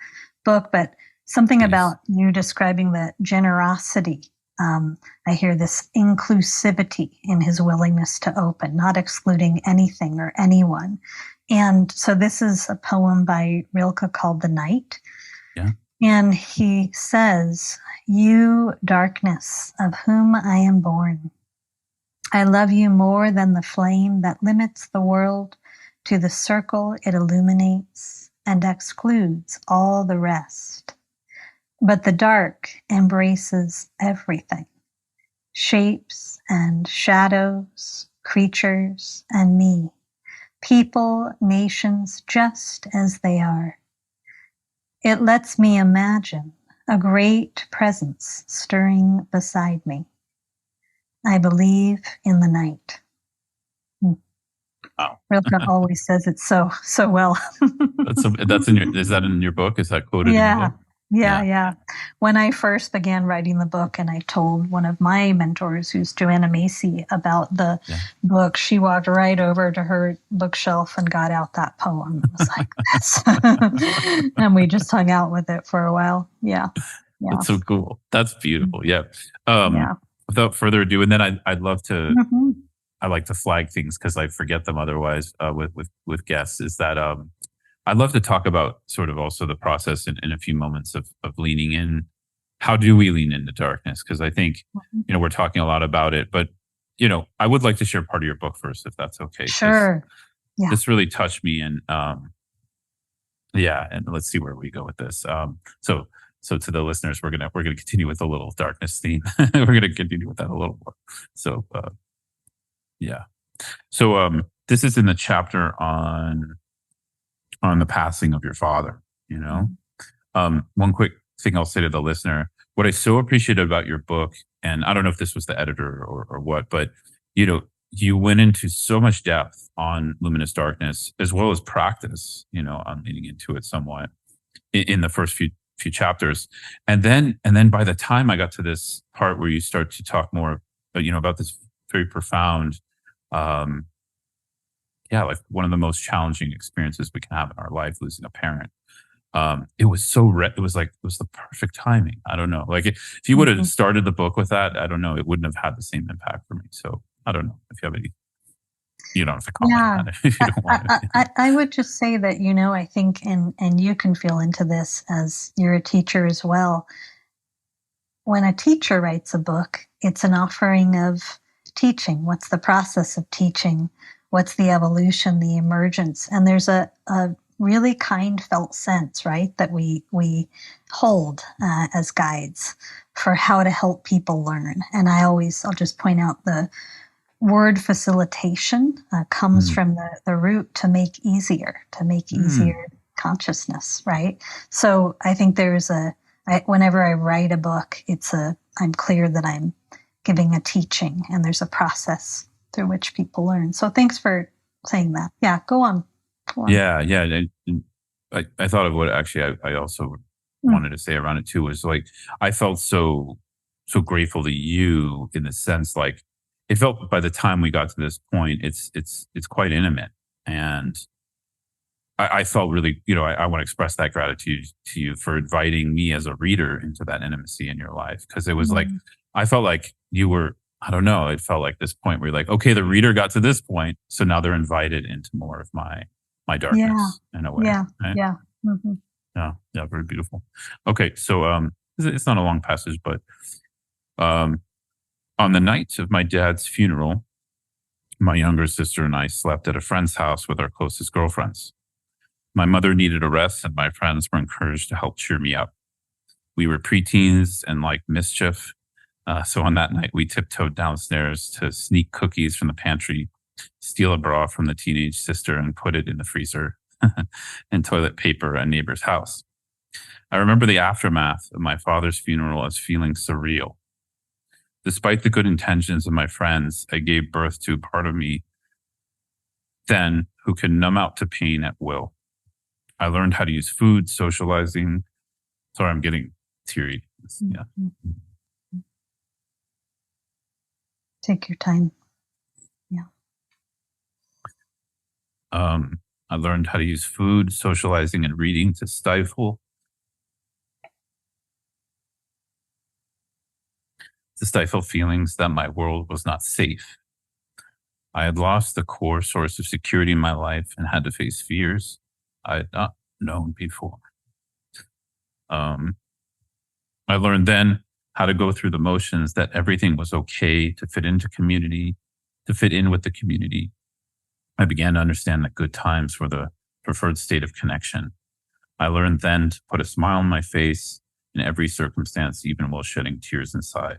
book, but something about you describing the generosity. I hear this inclusivity in his willingness to open, not excluding anything or anyone. And so this is a poem by Rilke called The Night. Yeah. And he says, "You, darkness, of whom I am born, I love you more than the flame that limits the world to the circle it illuminates and excludes all the rest. But the dark embraces everything, shapes and shadows, creatures and me, people, nations, just as they are. It lets me imagine a great presence stirring beside me. I believe in the night." Wow. Rilke always says it so well. That's in your, is that in your book? Is that quoted in the book? Yeah. When I first began writing the book and I told one of my mentors, who's Joanna Macy, about the book, she walked right over to her bookshelf and got out that poem. It was like this. And we just hung out with it for a while. Yeah. That's so cool. That's beautiful. Yeah. Yeah. Without further ado, and then I'd love to, Mhm. I like to flag things because I forget them otherwise with guests, is that I'd love to talk about sort of also the process in a few moments of leaning in. How do we lean into darkness? Because I think, we're talking a lot about it, but, I would like to share part of your book first, if that's okay. Sure. Yeah. This really touched me. And and let's see where we go with this. So to the listeners, we're gonna continue with a little darkness theme. We're gonna continue with that a little more. So So this is in the chapter on the passing of your father. One quick thing I'll say to the listener: what I so appreciated about your book, and I don't know if this was the editor or what, but you went into so much depth on luminous darkness as well as practice. On leaning into it somewhat in the first few chapters, and then by the time I got to this part where you start to talk more, about this very profound, like one of the most challenging experiences we can have in our life, losing a parent. It was so it was the perfect timing. I don't know, like if you would have started the book with that, I don't know, it wouldn't have had the same impact for me. So I don't know if you have any. You don't have to comment on that if you don't want to. I would just say that, I think, and you can feel into this as you're a teacher as well. When a teacher writes a book, it's an offering of teaching. What's the process of teaching? What's the evolution, the emergence? And there's a really kind felt sense, right, that we hold as guides for how to help people learn. And I'll just point out the word facilitation comes from the root to make easier consciousness, right? So I think whenever I write a book, I'm clear that I'm giving a teaching and there's a process through which people learn. So thanks for saying that. Yeah, go on. Yeah. I thought of what actually I also wanted to say around it too, was like, I felt so grateful to you in the sense, like, it felt by the time we got to this point, it's quite intimate. And I felt really, I want to express that gratitude to you for inviting me as a reader into that intimacy in your life. Cause it was like, I felt like you were, I don't know, it felt like this point where you're like, okay, the reader got to this point, so now they're invited into more of my darkness in a way. Yeah. Right? Yeah. Mm-hmm. Yeah. Very beautiful. Okay. So, it's not a long passage, but, On the night of my dad's funeral, my younger sister and I slept at a friend's house with our closest girlfriends. My mother needed a rest, and my friends were encouraged to help cheer me up. We were preteens and liked mischief. So on that night, we tiptoed downstairs to sneak cookies from the pantry, steal a bra from the teenage sister, and put it in the freezer, and toilet paper at a neighbor's house. I remember the aftermath of my father's funeral as feeling surreal. Despite the good intentions of my friends, I gave birth to a part of me then who could numb out to pain at will. I learned how to use food, socializing. Sorry, I'm getting teary. Yeah. Take your time. Yeah. I learned how to use food, socializing, and reading to stifle feelings that my world was not safe. I had lost the core source of security in my life and had to face fears I had not known before. I learned then how to go through the motions, that everything was okay to fit into community, to fit in with the community. I began to understand that good times were the preferred state of connection. I learned then to put a smile on my face in every circumstance, even while shedding tears inside.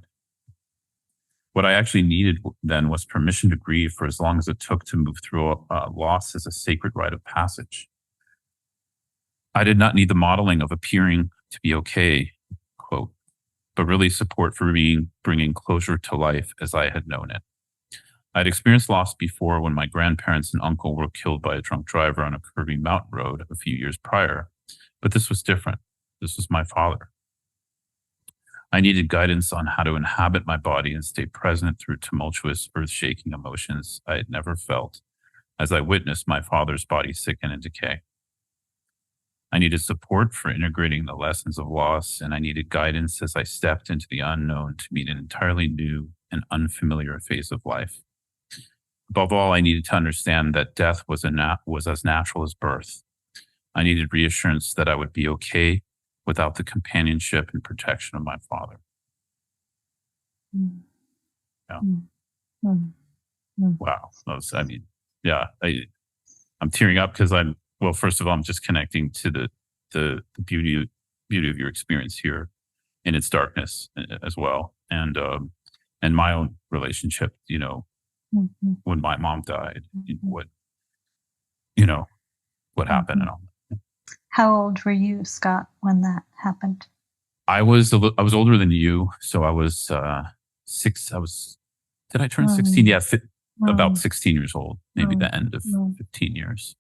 What I actually needed then was permission to grieve for as long as it took to move through loss as a sacred rite of passage. I did not need the modeling of appearing to be okay, quote, but really support for bringing closure to life as I had known it. I'd experienced loss before when my grandparents and uncle were killed by a drunk driver on a curvy mountain road a few years prior, but this was different. This was my father. I needed guidance on how to inhabit my body and stay present through tumultuous, earth-shaking emotions I had never felt as I witnessed my father's body sicken and decay. I needed support for integrating the lessons of loss, and I needed guidance as I stepped into the unknown to meet an entirely new and unfamiliar phase of life. Above all, I needed to understand that death was as natural as birth. I needed reassurance that I would be okay without the companionship and protection of my father. Mm. Yeah. Mm. Mm. Wow. I'm tearing up because first of all, I'm just connecting to the beauty of your experience here in its darkness as well. And my own relationship, Mm-hmm. when my mom died, Mm-hmm. what happened and all. How old were you, Scott, when that happened? I was older than you, so I was six. Did I turn 16? Yeah, about 16 years old, maybe the end of 15 years.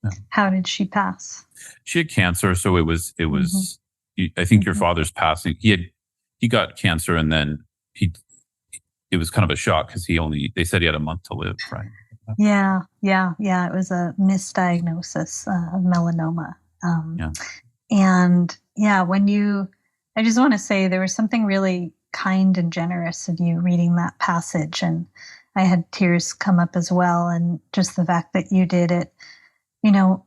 Yeah. How did she pass? She had cancer, so it was. I think your father's passing. He got cancer, and then it was kind of a shock because they said he had a month to live, right? Yeah. It was a misdiagnosis of melanoma. And I just want to say there was something really kind and generous of you reading that passage. And I had tears come up as well. And just the fact that you did it,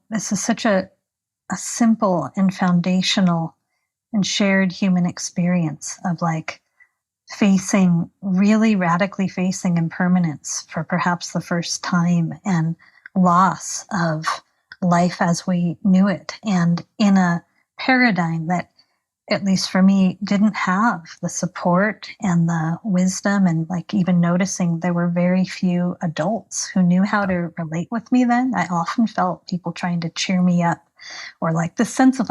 this is such a simple and foundational and shared human experience of radically facing impermanence for perhaps the first time, and loss of life as we knew it, and in a paradigm that, at least for me, didn't have the support and the wisdom, and even noticing there were very few adults who knew how to relate with me then. I often felt people trying to cheer me up, or this sense of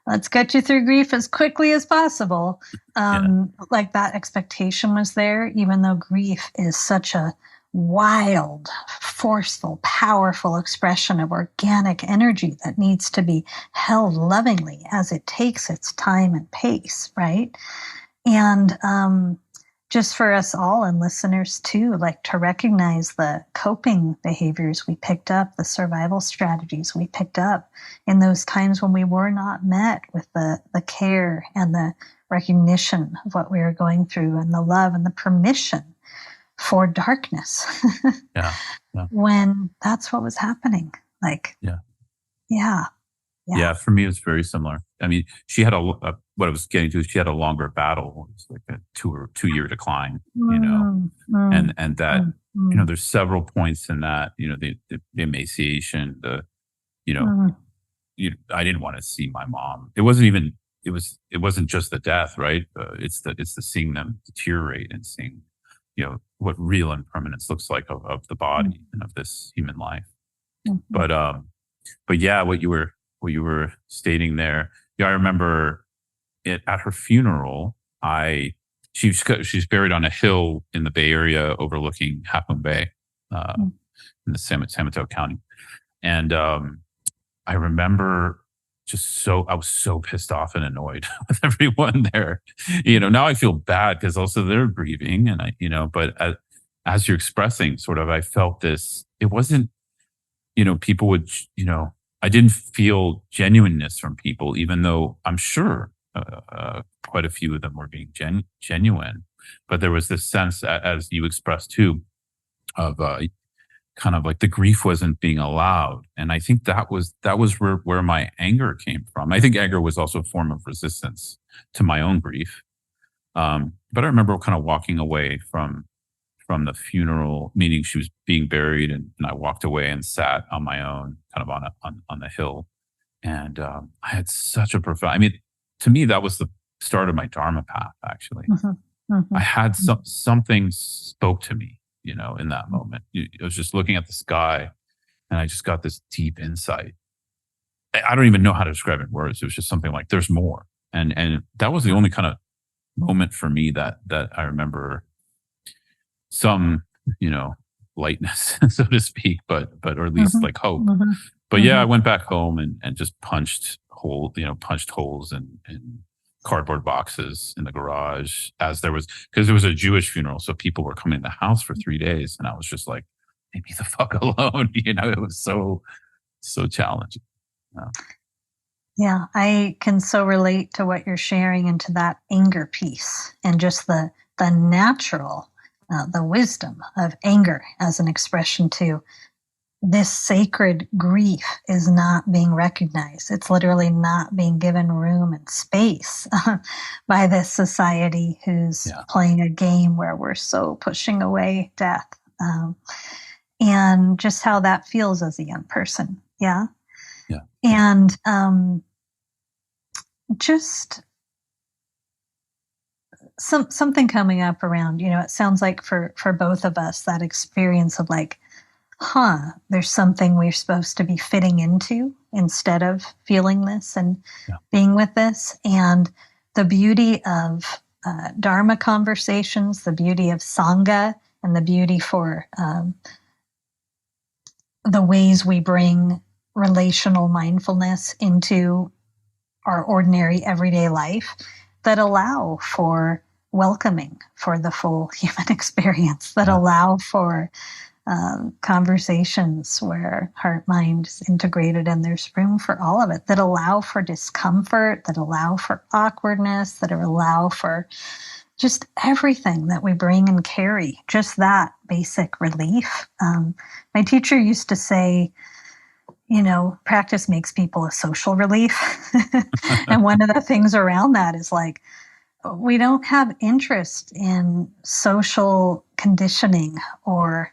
let's get you through grief as quickly as possible. That expectation was there, even though grief is such a wild, forceful, powerful expression of organic energy that needs to be held lovingly as it takes its time and pace, right? And just for us all and listeners too, to recognize the coping behaviors we picked up, the survival strategies we picked up in those times when we were not met with the care and the recognition of what we were going through, and the love and the permission for darkness. When that's what was happening. Yeah, for me, it's very similar. I mean, she had what I was getting to is she had a longer battle. It's like a 2 year decline, Mm, mm, and that, mm, mm, there's several points in that, the emaciation, you know, mm, I didn't want to see my mom. It wasn't even, it wasn't just the death, right? It's the seeing them deteriorate and seeing, what real impermanence looks like of the mm, body and of this human life. mm, But yeah, what you were stating there. Yeah, I remember it at her funeral. She's buried on a hill in the Bay Area overlooking Half Moon Bay, uh, mm, in the San Mateo County. And I remember I was so pissed off and annoyed with everyone there. Now I feel bad because also they're grieving, and but as you're expressing, sort of, I felt this. It wasn't, people would, I didn't feel genuineness from people, even though I'm sure quite a few of them were being genuine. But there was this sense, as you expressed too, of kind of like the grief wasn't being allowed. And I think that was where my anger came from. I think anger was also a form of resistance to my own grief. But I remember kind of walking away from the funeral, meaning she was being buried, and I walked away and sat on my own, kind of on the hill. And I had such a profound. I mean, to me, that was the start of my Dharma path. Actually, mhm, I mhm, had mhm, something spoke to me, in that moment. I was just looking at the sky, and I just got this deep insight. I don't even know how to describe it in words. It was just something like, "There's more," and that was the only kind of moment for me that I remember some, you know, lightness, so to speak, but or at least mhm, like hope. mhm, But yeah, I mhm. went back home and just punched holes in cardboard boxes in the garage, as because there was a Jewish funeral, so people were coming to the house for 3 days, and I was just like, leave me the fuck alone. It was so challenging. Uh, Yeah, I can so relate to what you're sharing and to that anger piece and just the natural, the wisdom of anger as an expression to this sacred grief is not being recognized. It's literally not being given room and space by this society who's yeah, playing a game where we're so pushing away death. Um, and just how that feels as a young person. Yeah. yeah, And just something coming up around, it sounds like for both of us, that experience of like, there's something we're supposed to be fitting into instead of feeling this and yeah, being with this. And the beauty of Dharma conversations, the beauty of Sangha, and the beauty for the ways we bring relational mindfulness into our ordinary everyday life that allow for welcoming for the full human experience, that yeah, allow for conversations where heart mind is integrated and there's room for all of it, that allow for discomfort, that allow for awkwardness, that allow for just everything that we bring and carry, just that basic relief. My teacher used to say, practice makes people a social relief. And one of the things around that is like, we don't have interest in social conditioning or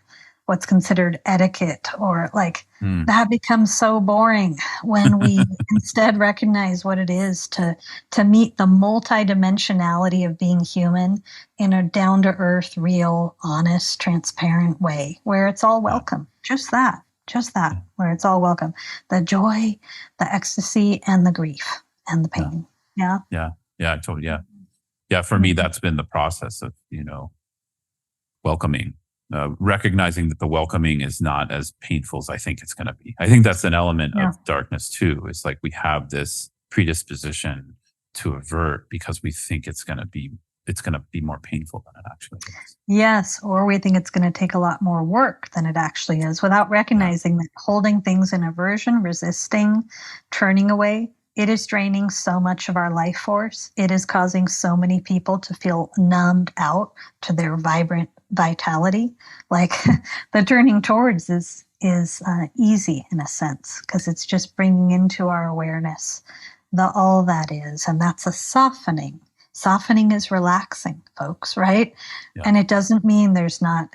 what's considered etiquette, or like mm, that becomes so boring when we instead recognize what it is to meet the multidimensionality of being human in a down to earth, real, honest, transparent way where it's all yeah, welcome. Just that, yeah, where it's all welcome. The joy, the ecstasy, and the grief and the yeah, pain. Yeah. yeah, yeah, totally, yeah, yeah. For me, Mhm. that's been the process of, welcoming, recognizing that the welcoming is not as painful as I think it's going to be. I think that's an element Yeah. of darkness too. It's like we have this predisposition to avert because we think it's going to be more painful than it actually is. Yes, or we think it's going to take a lot more work than it actually is without Yeah, recognizing that holding things in aversion, resisting, turning away, it is draining so much of our life force. It is causing so many people to feel numbed out to their vibrant vitality. Like the turning towards is easy in a sense because it's just bringing into our awareness the all that is. And that's a softening. Softening is relaxing, folks, right? Yeah. And it doesn't mean there's not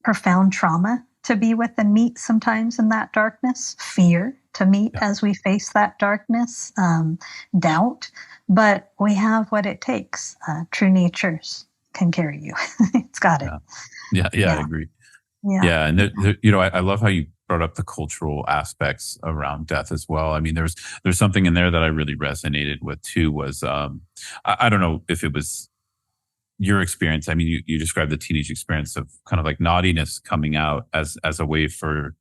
profound trauma to be with and meet sometimes in that darkness, fear to meet as we face that darkness, doubt. But we have what it takes. True natures can carry you. It's got it. Yeah, I agree. Yeah, and I love how you brought up the cultural aspects around death as well. I mean, there's something in there that I really resonated with too. Was I don't know if it was your experience. I mean, you described the teenage experience of kind of like naughtiness coming out as a way for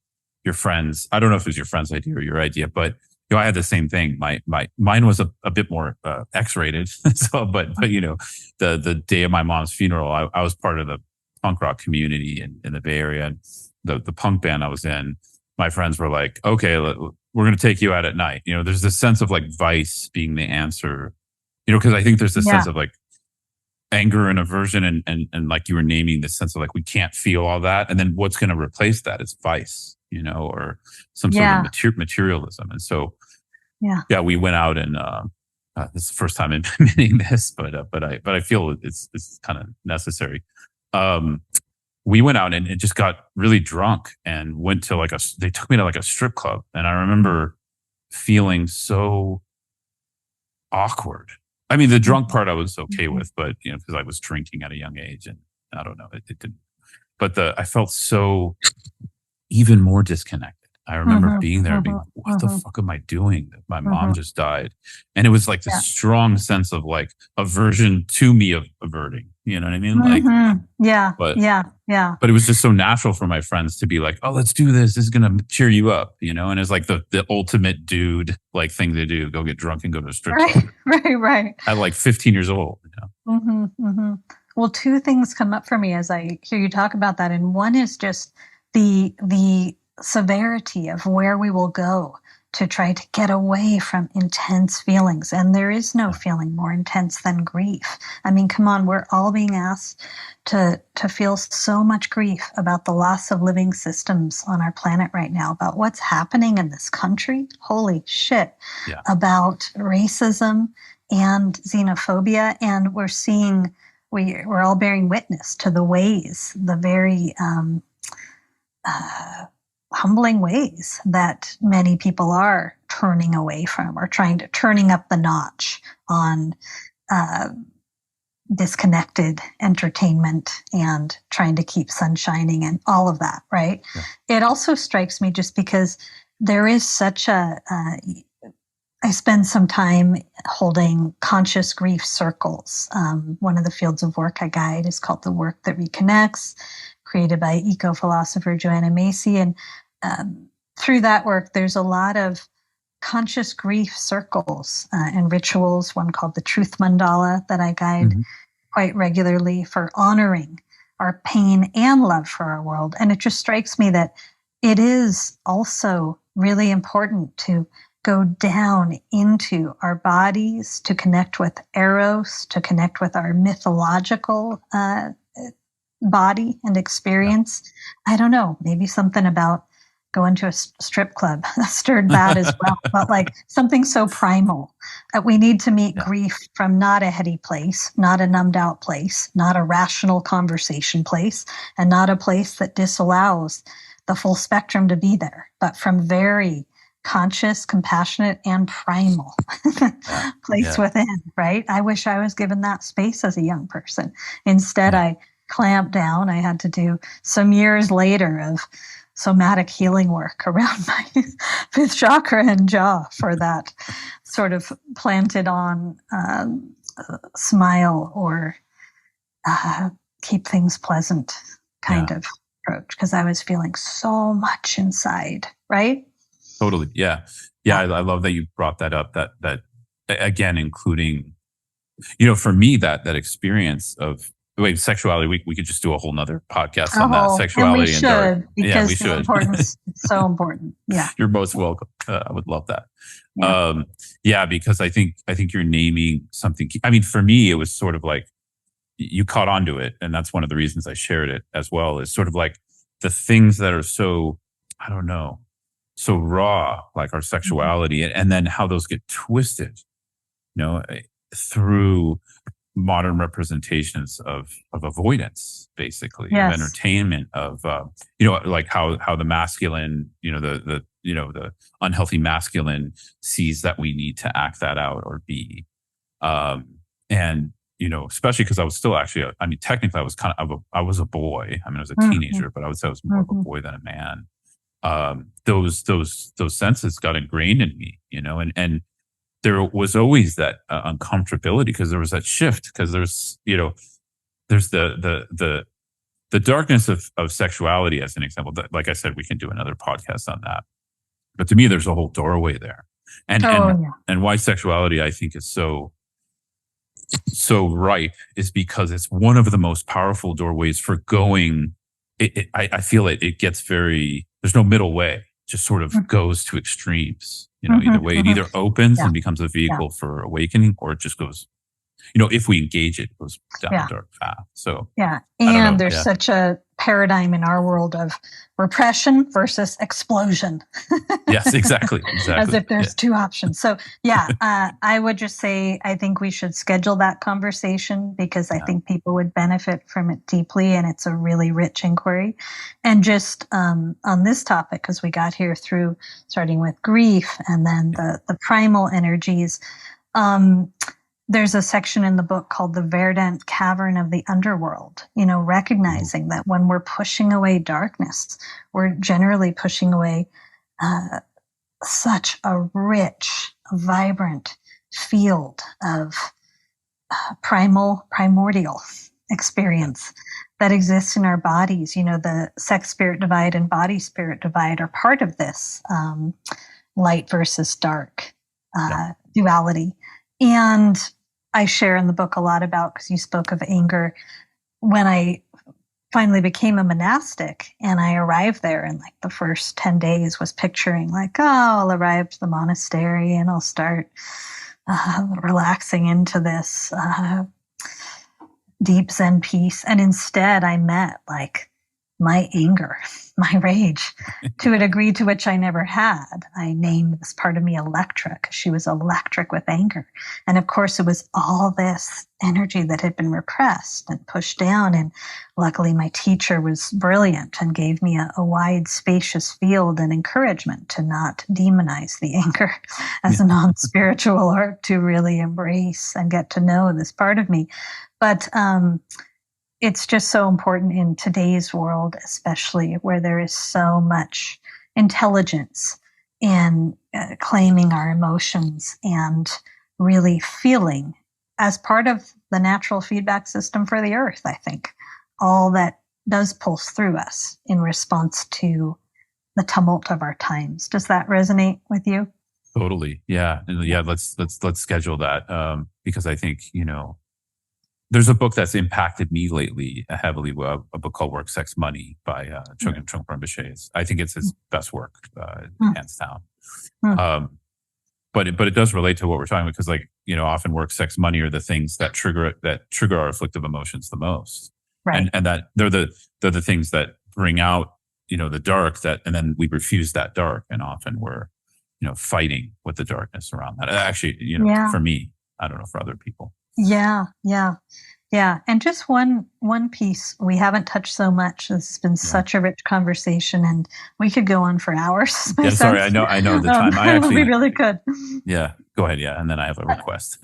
your friends. I don't know if it was your friend's idea or your idea, but I had the same thing. Mine was a bit more X-rated. So, but the day of my mom's funeral, I was part of the punk rock community in the Bay Area, and the punk band I was in. My friends were like, "Okay, we're going to take you out at night." There's this sense of like vice being the answer. Because I think there's this sense of like anger and aversion, and like you were naming, this sense of like we can't feel all that, and then what's going to replace that is vice, or some sort of materialism. And so we went out, and this is the first time I'm admitting this, but I feel it's kind of necessary. We went out and just got really drunk and went to they took me to like a strip club, and I remember feeling so awkward. I mean, the drunk part I was okay with, but because I was drinking at a young age, and I don't know, it didn't. But I felt so even more disconnected. I remember being there, being like, "What the fuck am I doing? My mom just died," and it was like this strong sense of like aversion to me of averting. You know what I mean? But it was just so natural for my friends to be like, "Oh, let's do this. This is gonna cheer you up," and it's like the ultimate dude like thing to do: go get drunk and go to a strip club. Right. At like 15 years old. Well, two things come up for me as I hear you talk about that, and one is just the severity of where we will go to try to get away from intense feelings. And there is no feeling more intense than grief. I mean, come on, we're all being asked to feel so much grief about the loss of living systems on our planet right now, about what's happening in this country. Holy shit. About racism and xenophobia. And we're all bearing witness to the ways, the very humbling ways that many people are turning away from, or turning up the notch on disconnected entertainment and trying to keep sun shining and all of that, right? It also strikes me just because there is such I spend some time holding conscious grief circles. One of the fields of work I guide is called The Work That Reconnects, created by eco-philosopher Joanna Macy. And through that work, there's a lot of conscious grief circles and rituals, one called the Truth Mandala that I guide quite regularly for honoring our pain and love for our world. And it just strikes me that it is also really important to go down into our bodies, to connect with Eros, to connect with our mythological body and experience. I don't know, maybe something about going to a strip club stirred that as well, but like something so primal. We need to meet grief from not a heady place, not a numbed out place, not a rational conversation place, and not a place that disallows the full spectrum to be there, but from very conscious, compassionate, and primal place within, right? I wish I was given that space as a young person. Instead, I clamped down. I had to do some years later of somatic healing work around my fifth chakra and jaw for that sort of planted on smile or keep things pleasant kind of approach, because I was feeling so much inside, right? Totally. Yeah. I love that you brought that up, that again, including, for me, that experience of sexuality, we could just do a whole nother podcast on that. Sexuality and because we should. Importance, it's so important. Yeah. You're most welcome. I would love that. Because I think you're naming something. I mean, for me, it was sort of like you caught onto it. And that's one of the reasons I shared it as well, is sort of like the things that are so, I don't know, so raw, like our Mhm. sexuality, and then how those get twisted, through modern representations of avoidance, basically, of Yes. entertainment, of like how the masculine, the unhealthy masculine sees that we need to act that out or be, and especially because I was still actually, I mean, technically I was I was a boy. I mean, I was a Mhm. teenager, but I would say I was more of a Mhm. boy than a man. Those senses got ingrained in me, and there was always that uncomfortability because there was that shift, because there's the darkness of sexuality, as an example. That, like I said, we can do another podcast on that. But to me, there's a whole doorway there, and Oh and yeah. and why sexuality I think is so ripe is because it's one of the most powerful doorways for going. I feel it gets very, there's no middle way. It just sort of Mhm. goes to extremes. Either Mhm. way, it Mhm. either opens Yeah. and becomes a Yeah. vehicle for awakening, or it just goes, if we engage it, it goes down a Yeah. dark path. So Yeah. I don't And know. there's Yeah. such a paradigm in our world of repression versus explosion, Yes, exactly. as Exactly. if Yeah. there's two options. So, yeah, I would just say I think we should schedule that conversation because I Yeah. think people would benefit from it deeply. And it's a really rich inquiry. And just on this topic, because we got here through starting with grief and then Yeah. the primal energies. Um, there's a section in the book called the verdant cavern of the underworld, Ooh, recognizing that when we're pushing away darkness, we're generally pushing away uh, such a rich, vibrant field of primordial yeah. experience that exists in our bodies. The sex spirit divide and body spirit divide are part of this light versus dark Yeah. duality. And I share in the book a lot about, because you spoke of anger, when I finally became a monastic and I arrived there, and like the first 10 days was picturing like, oh, I'll arrive to the monastery and I'll start relaxing into this deep Zen peace. And instead, I met like my anger, my rage, to a degree to which I never had. I named this part of me Electra because she was electric with anger. And of course, it was all this energy that had been repressed and pushed down. And luckily, my teacher was brilliant and gave me a wide, spacious field and encouragement to not demonize the anger as a Yeah. non spiritual art, to really embrace and get to know this part of me. But it's just so important in today's world, especially where there is so much intelligence in claiming our emotions and really feeling as part of the natural feedback system for the earth. I think all that does pulse through us in response to the tumult of our times. Does that resonate with you? Totally. Yeah. And Yeah. yeah, let's schedule that. Because I think, there's a book that's impacted me lately heavily, a book called Work, Sex, Money by Chogyam Trungpa Rinpoche. I think it's his best work, Mm, hands down. mm, Um, but it does relate to what we're talking about, because like, often work, sex, money are the things that trigger our afflictive emotions the most. And right. and that they're the things that bring out, the dark, and then we refuse that dark. And often we're, fighting with the darkness around that. Actually, Yeah. for me, I don't know, for other people. Yeah. Yeah. Yeah, and just one piece we haven't touched so much. This has been Yeah. such a rich conversation, and we could go on for hours. My Yeah. Sorry. sense, I know the time. I we actually, really could. yeah, go ahead. Yeah. And then I have a request.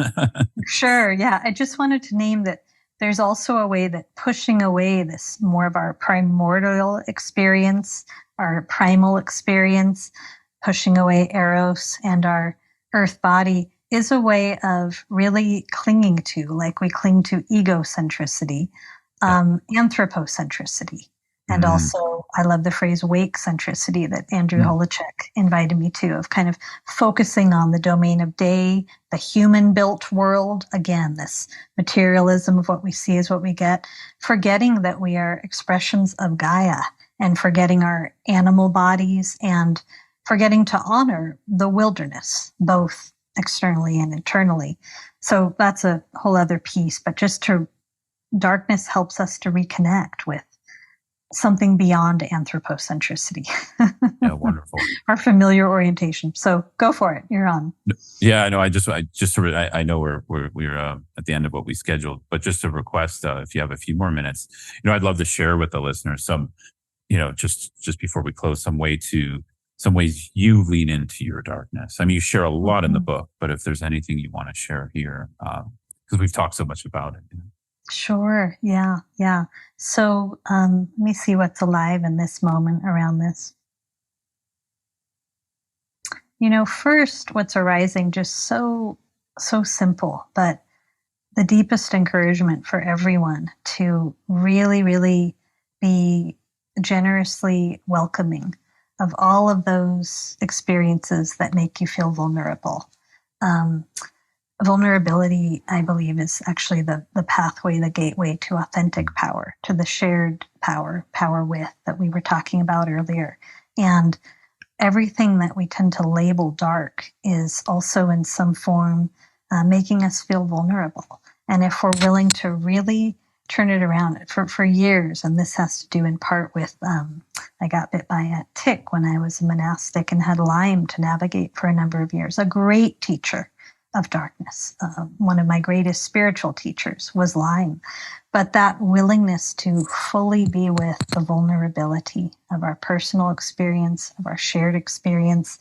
Sure. Yeah, I just wanted to name that there's also a way that pushing away this more of our primordial experience, our primal experience, pushing away eros and our earth body is a way of really clinging to, like we cling to egocentricity, Yeah. anthropocentricity. And Mm, also, I love the phrase wake centricity that Andrew mm, Holichek invited me to, of kind of focusing on the domain of day, the human built world. Again, this materialism of what we see is what we get, forgetting that we are expressions of Gaia and forgetting our animal bodies and forgetting to honor the wilderness, both externally and internally. So that's a whole other piece, but just to darkness helps us to reconnect with something beyond anthropocentricity. Yeah, wonderful. Our familiar orientation. So go for it. You're on. Yeah, I know. I know we're at the end of what we scheduled, but just a request, if you have a few more minutes, I'd love to share with the listeners some, just before we close, some ways you lean into your darkness. I mean, you share a lot in the book, but if there's anything you want to share here, because we've talked so much about it. Sure. Yeah. Yeah. So let me see what's alive in this moment around this. First, what's arising, just so simple, but the deepest encouragement for everyone to really, really be generously welcoming of all of those experiences that make you feel vulnerable. Vulnerability, I believe, is actually the pathway, the gateway to authentic power, to the shared power with that we were talking about earlier. And everything that we tend to label dark is also in some form making us feel vulnerable. And if we're willing to really turn it around for years, and this has to do in part with I got bit by a tick when I was a monastic and had Lyme to navigate for a number of years. A great teacher of darkness. One of my greatest spiritual teachers was Lyme. But that willingness to fully be with the vulnerability of our personal experience, of our shared experience,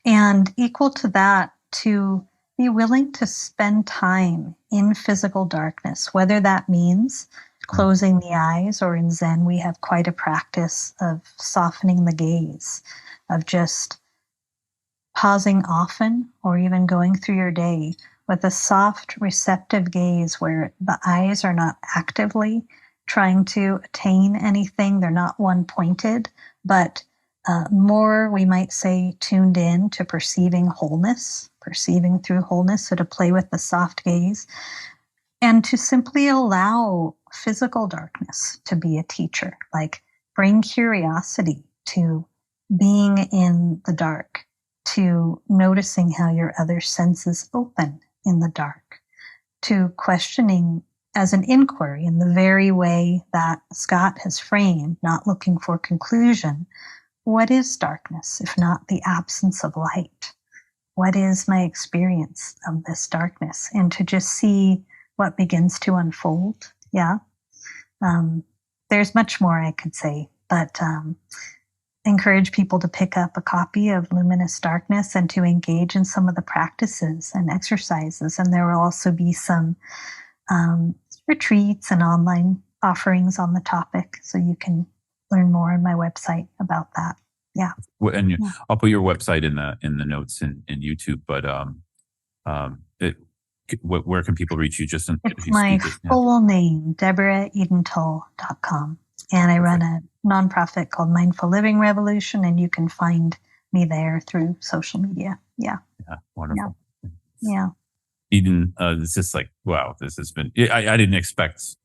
and equal to that, to be willing to spend time in physical darkness, whether that means closing the eyes, or in Zen, we have quite a practice of softening the gaze, of just pausing often, or even going through your day with a soft, receptive gaze where the eyes are not actively trying to attain anything. They're not one-pointed, but more, we might say, tuned in to perceiving wholeness, perceiving through wholeness. So to play with the soft gaze and to simply allow physical darkness to be a teacher, like bring curiosity to being in the dark, to noticing how your other senses open in the dark, to questioning as an inquiry in the very way that Scott has framed, not looking for conclusion. What is darkness, if not the absence of light? What is my experience of this darkness? And to just see what begins to unfold. Yeah. There's much more I could say, but encourage people to pick up a copy of Luminous Darkness and to engage in some of the practices and exercises. And there will also be some retreats and online offerings on the topic, so you can learn more on my website about that. Yeah. And I'll put your website in the notes in YouTube, but where can people reach you? Just it's my full name, DeborahEdenTull.com. And I run a nonprofit called Mindful Living Revolution, and you can find me there through social media. Yeah. Yeah. Wonderful. Yeah. Eden, it's just like, wow, this has been, I didn't expect,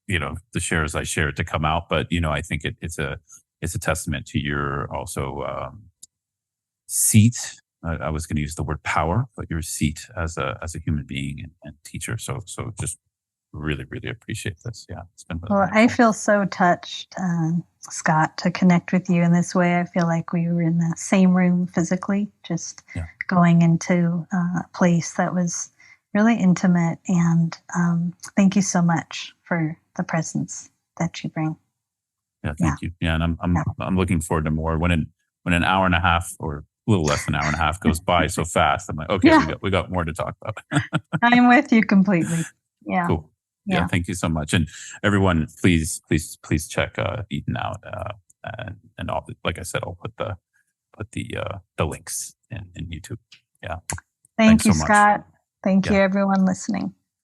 the shares I shared to come out, but, I think it's a testament to your also seat. I was going to use the word power, but your seat as a human being and teacher. So just really, really appreciate this. Yeah, it's been really I feel so touched, Scott, to connect with you in this way. I feel like we were in the same room physically, just going into a place that was really intimate. And thank you so much for the presence that you bring. Yeah, thank you. Yeah, and I'm looking forward to more. When an hour and a half or a little less than an hour and a half goes by so fast, I'm like, okay, we got more to talk about. I'm with you completely. Yeah. Cool. Yeah, thank you so much. And everyone, please check Eden out. And all, like I said, I'll put the links in YouTube. Yeah. Thank you, Scott. Thank you, everyone listening.